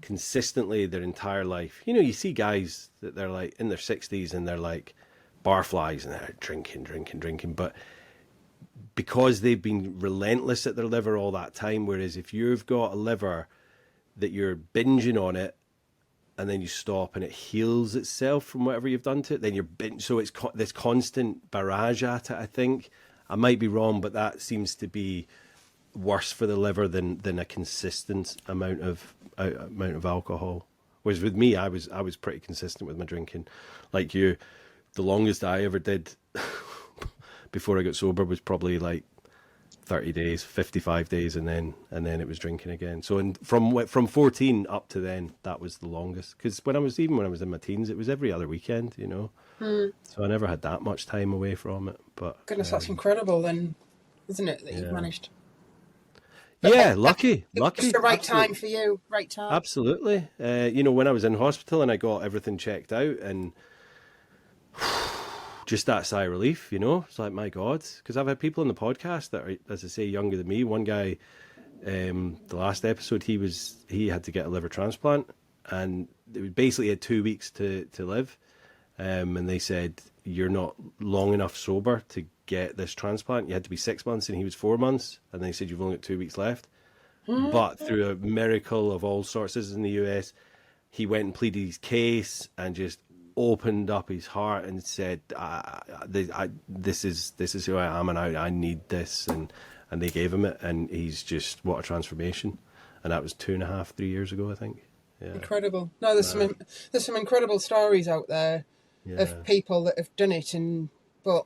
consistently their entire life, you know, you see guys that they're like in their 60s and they're like barflies and they're drinking. But because they've been relentless at their liver all that time, whereas if you've got a liver that you're binging on it, and then you stop and it heals itself from whatever you've done to it, then you're so it's this constant barrage at it, I think. I might be wrong, but that seems to be worse for the liver than a consistent amount of alcohol. Whereas with me, I was pretty consistent with my drinking. Like you, the longest I ever did before I got sober was probably like 30 days, 55 days, and then it was drinking again. So from 14 up to then, that was the longest. Because when I was in my teens, it was every other weekend, you know. So I never had that much time away from it. But Goodness, that's incredible then, isn't it, that you've managed? Yeah, lucky. It was just the right Absolutely. time for you, right time. Absolutely. You know, when I was in hospital and I got everything checked out and just that sigh of relief, you know, it's like, my God, because I've had people on the podcast that are, as I say, younger than me. One guy, the last episode, he had to get a liver transplant and it basically had 2 weeks to live. And they said, you're not long enough sober to get this transplant. You had to be 6 months and he was 4 months. And they said, you've only got 2 weeks left. But through a miracle of all sorts, this is in the US, he went and pleaded his case and just opened up his heart and said, this is who I am and I need this. And they gave him it. And he's just, what a transformation. And that was 2.5, 3 years ago, I think. Yeah. Incredible. No, there's some incredible stories out there of people that have done it, but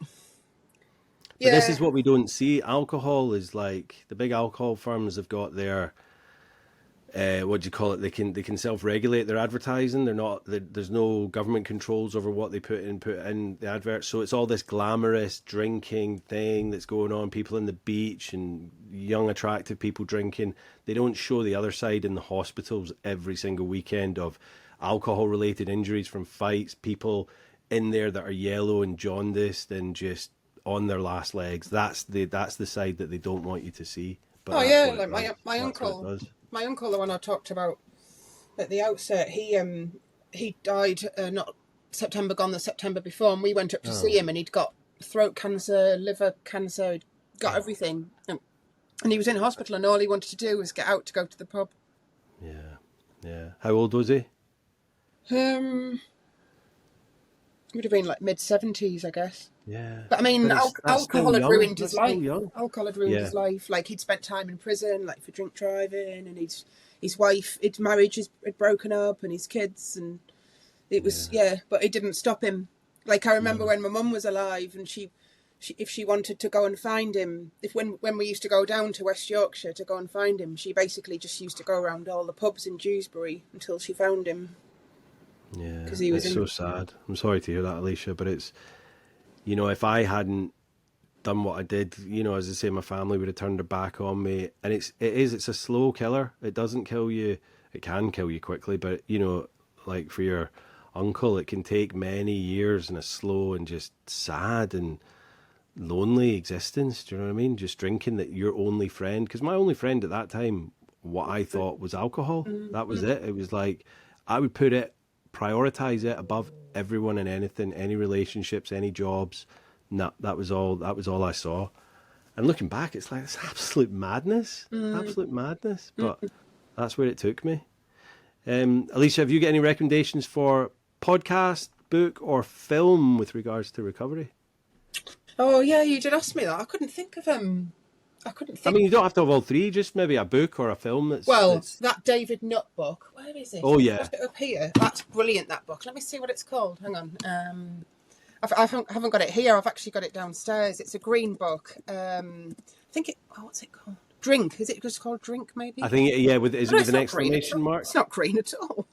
this is what we don't see. Alcohol is like, the big alcohol firms have got their what do you call it? They can self-regulate their advertising. There's no government controls over what they put in the adverts. So it's all this glamorous drinking thing that's going on. People on the beach and young, attractive people drinking. They don't show the other side in the hospitals every single weekend of alcohol-related injuries from fights. People in there that are yellow and jaundiced and just on their last legs. That's the side that they don't want you to see. But like my uncle. My uncle, the one I talked about at the outset, he died not September gone, the September before, and we went up to see him, and he'd got throat cancer, liver cancer, he'd got everything, and he was in hospital, and all he wanted to do was get out to go to the pub. Yeah. How old was he? Would have been like mid-70s, I guess. Yeah. But I mean, alcohol had ruined his life. Alcohol had ruined Yeah. his life. Like, he'd spent time in prison, like, for drink driving, and his wife, his marriage had broken up, and his kids, and it was, but it didn't stop him. Like, I remember when my mum was alive, and she if she wanted to go and find him, when we used to go down to West Yorkshire to go and find him, she basically just used to go around all the pubs in Dewsbury until she found him. Yeah, because he was it's so sad. I'm sorry to hear that, Alicia, but it's, you know, if I hadn't done what I did, you know, as I say, my family would have turned their back on me. And it's a slow killer. It doesn't kill you. It can kill you quickly, but, you know, like for your uncle, it can take many years and a slow and just sad and lonely existence. Do you know what I mean? Just drinking, that your only friend. Because my only friend at that time, what I thought was alcohol. That was it. It was like, I would prioritize it above everyone and anything, any relationships, any jobs. No, that was all I saw. And looking back, it's like, it's absolute madness, absolute madness. But that's where it took me. Alicia, have you got any recommendations for podcast, book, or film with regards to recovery? Oh yeah, you did ask me that. I couldn't think of I mean, you don't have to have all three. Just maybe a book or a film. That's that David Nutt book. Where is it? Oh yeah, I've got it up here. That's brilliant. That book. Let me see what it's called. Hang on. I haven't got it here. I've actually got it downstairs. It's a green book. I think it. Oh, what's it called? Drink. Is it just called Drink? Maybe. I think yeah. Is it with an exclamation mark? It's not green at all.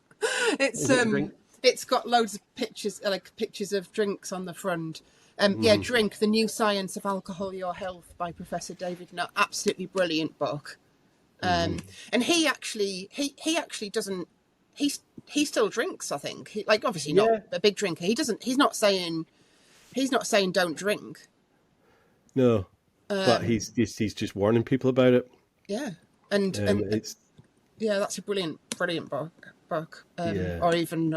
It's got loads of pictures, like pictures of drinks on the front. Yeah, Drink: The New Science of Alcohol, Your Health by Professor David Nutt. Absolutely brilliant book. And he actually doesn't. He still drinks. I think. Like obviously not a big drinker. He doesn't. He's not saying don't drink. No, but he's just warning people about it. Yeah, and it's that's a brilliant book. Or even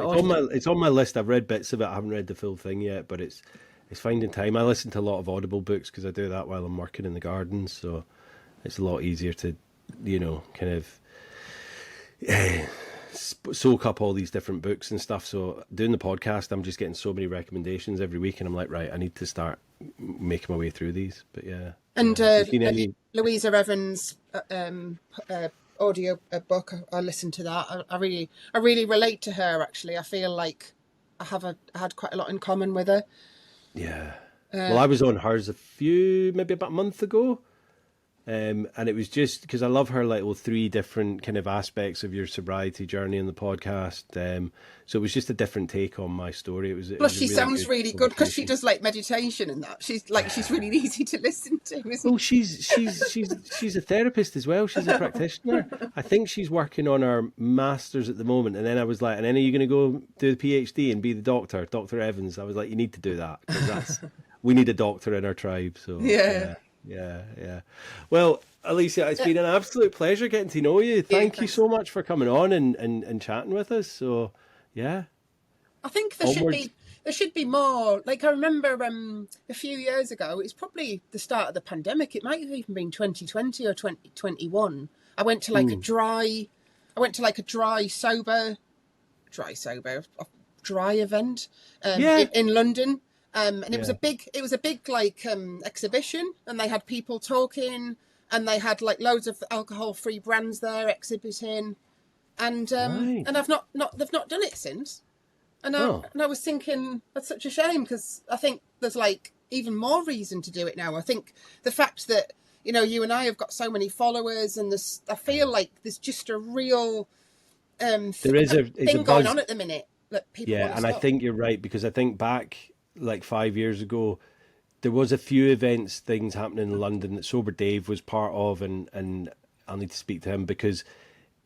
it's on my list. I've read bits of it. I haven't read the full thing yet, but it's finding time. I listen to a lot of Audible books because I do that while I'm working in the garden, so it's a lot easier to, kind of soak up all these different books and stuff. So doing the podcast, I'm just getting so many recommendations every week, and I'm like, right, I need to start making my way through these. But yeah, and Louisa Evans' audio book, I listened to that. I really relate to her. Actually, I feel like I had quite a lot in common with her. Yeah. Well, I was on hers maybe about a month ago. And it was just because I love her three different kind of aspects of your sobriety journey in the podcast. So it was just a different take on my story. Plus, she sounds really good because she does like meditation and that. She's really easy to listen to. Well, she's a therapist as well. She's a practitioner. I think she's working on her master's at the moment. And then I was like, and then are you going to go do the PhD and be the doctor, Dr. Evans? I was like, you need to do that because we need a doctor in our tribe. So yeah. Yeah. Well, Alicia, it's been an absolute pleasure getting to know you. Thank you so much for coming on and chatting with us. So, yeah. I think there should be more. Like I remember a few years ago, it's probably the start of the pandemic. It might have even been 2020 or 2021. I went to like a dry event in London. And it was a big like exhibition, and they had people talking, and they had like loads of alcohol-free brands there exhibiting, and they've not done it since. And I was thinking that's such a shame because I think there's like even more reason to do it now. I think the fact that you and I have got so many followers, and I feel like there's just a real thing going on at the minute that people want to stop. I think you're right because I think back like 5 years ago, there was a few things happening in London that Sober Dave was part of, and I'll need to speak to him because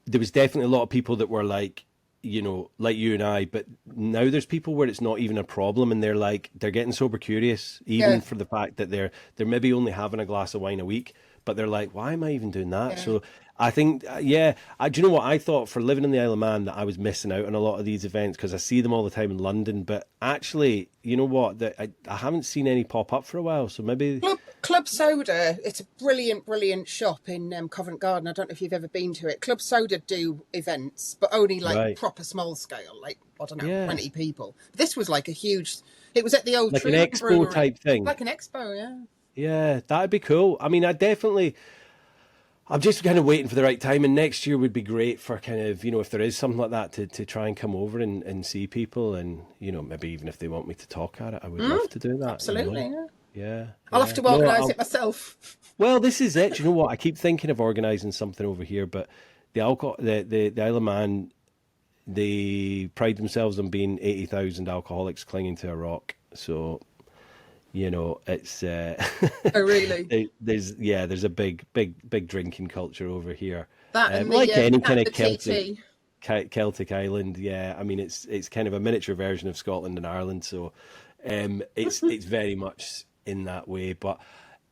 there was definitely a lot of people that were like, like you and I, but now there's people where it's not even a problem, and they're getting sober curious, even for the fact that they're maybe only having a glass of wine a week, but they're like, why am I even doing that? Yeah. So I think, do you know what? I thought for living in the Isle of Man that I was missing out on a lot of these events because I see them all the time in London. But actually, you know what? I haven't seen any pop up for a while. So maybe Club Soda. It's a brilliant shop in Covent Garden. I don't know if you've ever been to it. Club Soda do events, but only proper small scale, like I don't know, 20 people. This was like a huge. It was at the old like an expo brewery. Type thing, like an expo. Yeah. Yeah, that'd be cool. I mean, I'm just kind of waiting for the right time, and next year would be great for kind of, if there is something like that to try and come over and see people, and, maybe even if they want me to talk at it, I would love to do that. Absolutely, Yeah. I'll have to organise it myself. Well, this is it. Do you know what? I keep thinking of organising something over here, but the Isle of Man, they pride themselves on being 80,000 alcoholics clinging to a rock, so... it's oh really? There's a big drinking culture over here. That and like any kind of Celtic island. Yeah, I mean it's kind of a miniature version of Scotland and Ireland. So it's very much in that way. But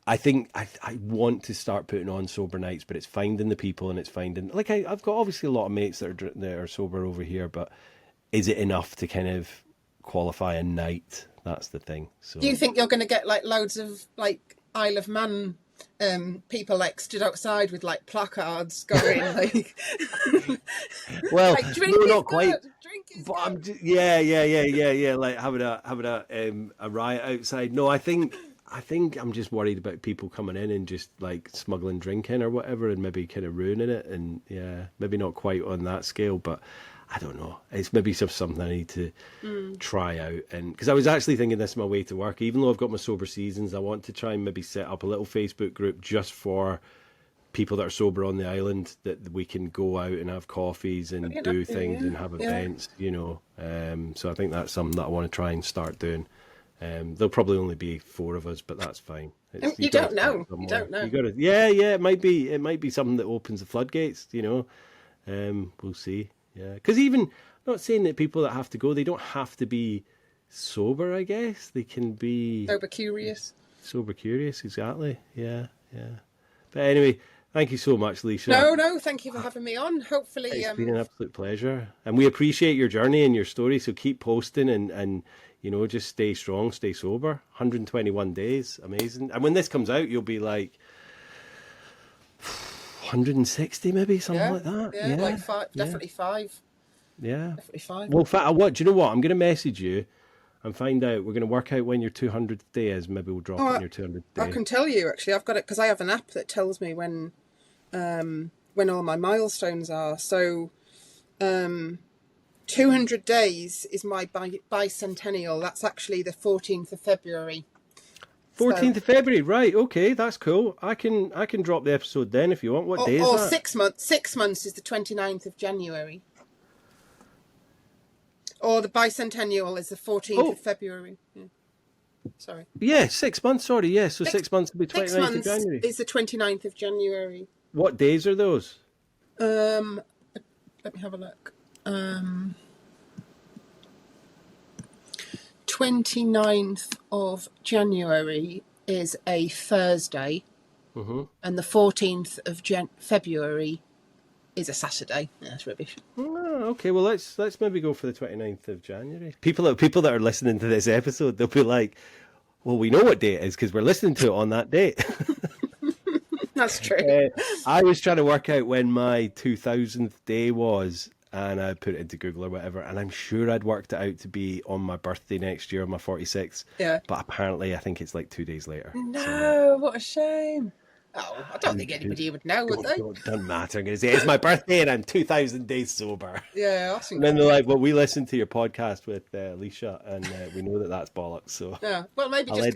I think I want to start putting on sober nights, but it's finding the people and it's finding I've got obviously a lot of mates that are sober over here, but is it enough to kind of qualify a night. That's the thing. So Do you think you're going to get like loads of like Isle of Man people like stood outside with like placards going like, well, like drink no, is not quite. good, drink is But good. yeah. Like having a riot outside. No, I think I'm just worried about people coming in and just like smuggling drink in or whatever, and maybe kind of ruining it. And yeah, maybe not quite on that scale, but I don't know. It's maybe something I need to try out. And because I was actually thinking this on my way to work, even though I've got my sober seasons, I want to try and maybe set up a little Facebook group just for people that are sober on the island, that we can go out and have coffees and do things and have events, you know. So I think that's something that I want to try and start doing. There'll probably only be 4 of us, but that's fine. You don't know. You don't know. You got to, yeah. It might be something that opens the floodgates, you know. We'll see. Yeah, because even, I'm not saying that people that have to go, they don't have to be sober. I guess they can be Sober curious. Sober curious, exactly. Yeah. But anyway, thank you so much, Alicia. No, thank you for having me on. Hopefully, it's been an absolute pleasure, and we appreciate your journey and your story. So keep posting and you know, just stay strong, stay sober. 121 days, amazing. And when this comes out, you'll be like 160, maybe something like that. Yeah, like 5, definitely 5. Yeah, definitely 5. Well, what do you know? What I'm going to message you and find out. We're going to work out when your 200th day is. Maybe we'll drop it on your 200th day. I can tell you actually. I've got it because I have an app that tells me when all my milestones are. So, 200 days is my bicentennial. That's actually the 14th of February. 14th of February, right? Okay, that's cool. I can drop the episode then if you want. What day is that? 6 months. 6 months is the 29th of January. Or the bicentennial is the 14th of February. Yeah. Sorry. Yeah, 6 months. Sorry, yeah. So 6 months will be 29th of January. Is the 29th of January. What days are those? Let me have a look. 29th of January is a Thursday, and the 14th of February is a Saturday. Yeah, that's rubbish. Oh, okay, well let's maybe go for the 29th of January. People that are listening to this episode, they'll be like, well, we know what day it is because we're listening to it on that date. That's true. I was trying to work out when my 2000th day was, and I put it into Google or whatever, and I'm sure I'd worked it out to be on my birthday next year, on my 46th. Yeah. But apparently I think it's like 2 days later. No, what a shame. Oh, I don't think anybody would know, would they? It doesn't matter. I'm going to say, it's my birthday and I'm 2,000 days sober. Yeah, that's And then they're like, well, we listened to your podcast with Alicia, and we know that that's bollocks. So yeah, well, maybe just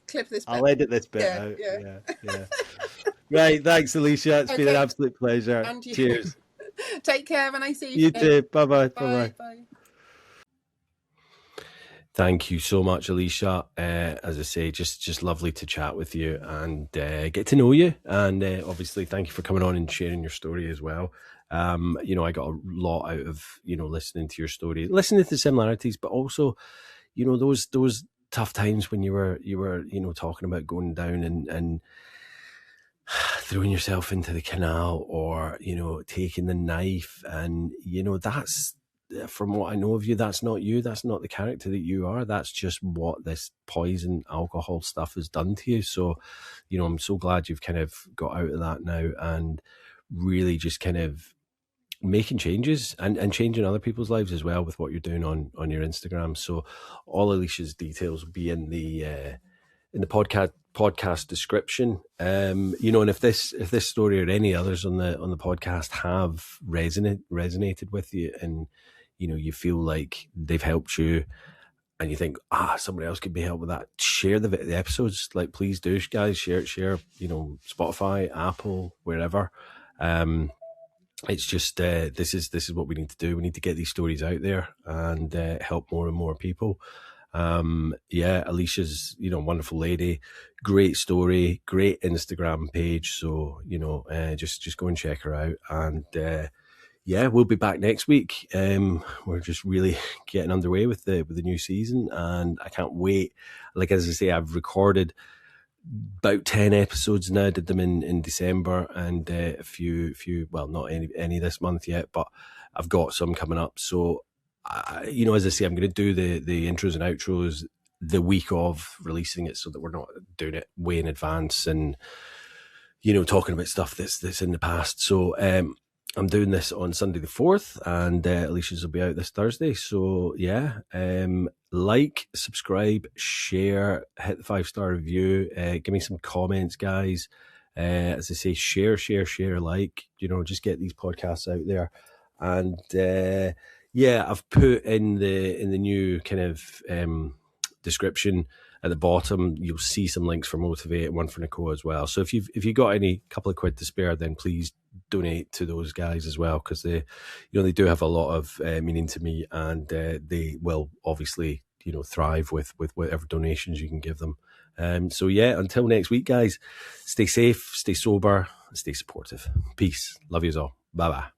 clip this bit. I'll edit this bit out. Yeah. Right, thanks, Alicia. It's been an absolute pleasure. And you. Cheers. Take care when I see you. You too. Bye-bye. Bye. Thank you so much, Alicia. As I say, just lovely to chat with you and get to know you. And obviously, thank you for coming on and sharing your story as well. You know, I got a lot out of, you know, listening to your story, listening to the similarities, but also, you know, those tough times when you were, you know, talking about going down and throwing yourself into the canal, or, you know, taking the knife. And, you know, that's, from what I know of you, that's not you. That's not the character that you are. That's just what this poison alcohol stuff has done to you. So, you know, I'm so glad you've kind of got out of that now and really just kind of making changes and changing other people's lives as well with what you're doing on your Instagram. So all Alicia's details will be in the podcast description. You know, and if this story or any others on the podcast have resonated with you, and you know, you feel like they've helped you, and you think, somebody else could be helped with that, share the episodes. Like, please do, guys, share, you know, Spotify, Apple, wherever. It's just this is what we need to do. We need to get these stories out there and help more and more people. Alicia's, you know, wonderful lady, great story, great Instagram page. So, you know, just go and check her out. And we'll be back next week. We're just really getting underway with the new season, and I can't wait. Like, as I say, I've recorded about 10 episodes now. I did them in December, and a few, well, not any this month yet, but I've got some coming up. So you know, as I say, I'm going to do the intros and outros the week of releasing it, so that we're not doing it way in advance and, you know, talking about stuff that's in the past. So I'm doing this on Sunday the 4th, and Alicia's will be out this Thursday. So yeah, like, subscribe, share, hit the 5-star review, give me some comments, guys. As I say, share, like, you know, just get these podcasts out there. And yeah, I've put in the new kind of description at the bottom, you'll see some links for Motivate and one for Nicole as well. So if you got any couple of quid to spare, then please donate to those guys as well, because they, you know, they do have a lot of meaning to me, and they will obviously, you know, thrive with whatever donations you can give them. So yeah, until next week, guys, stay safe, stay sober, stay supportive. Peace. Love yous all. Bye bye.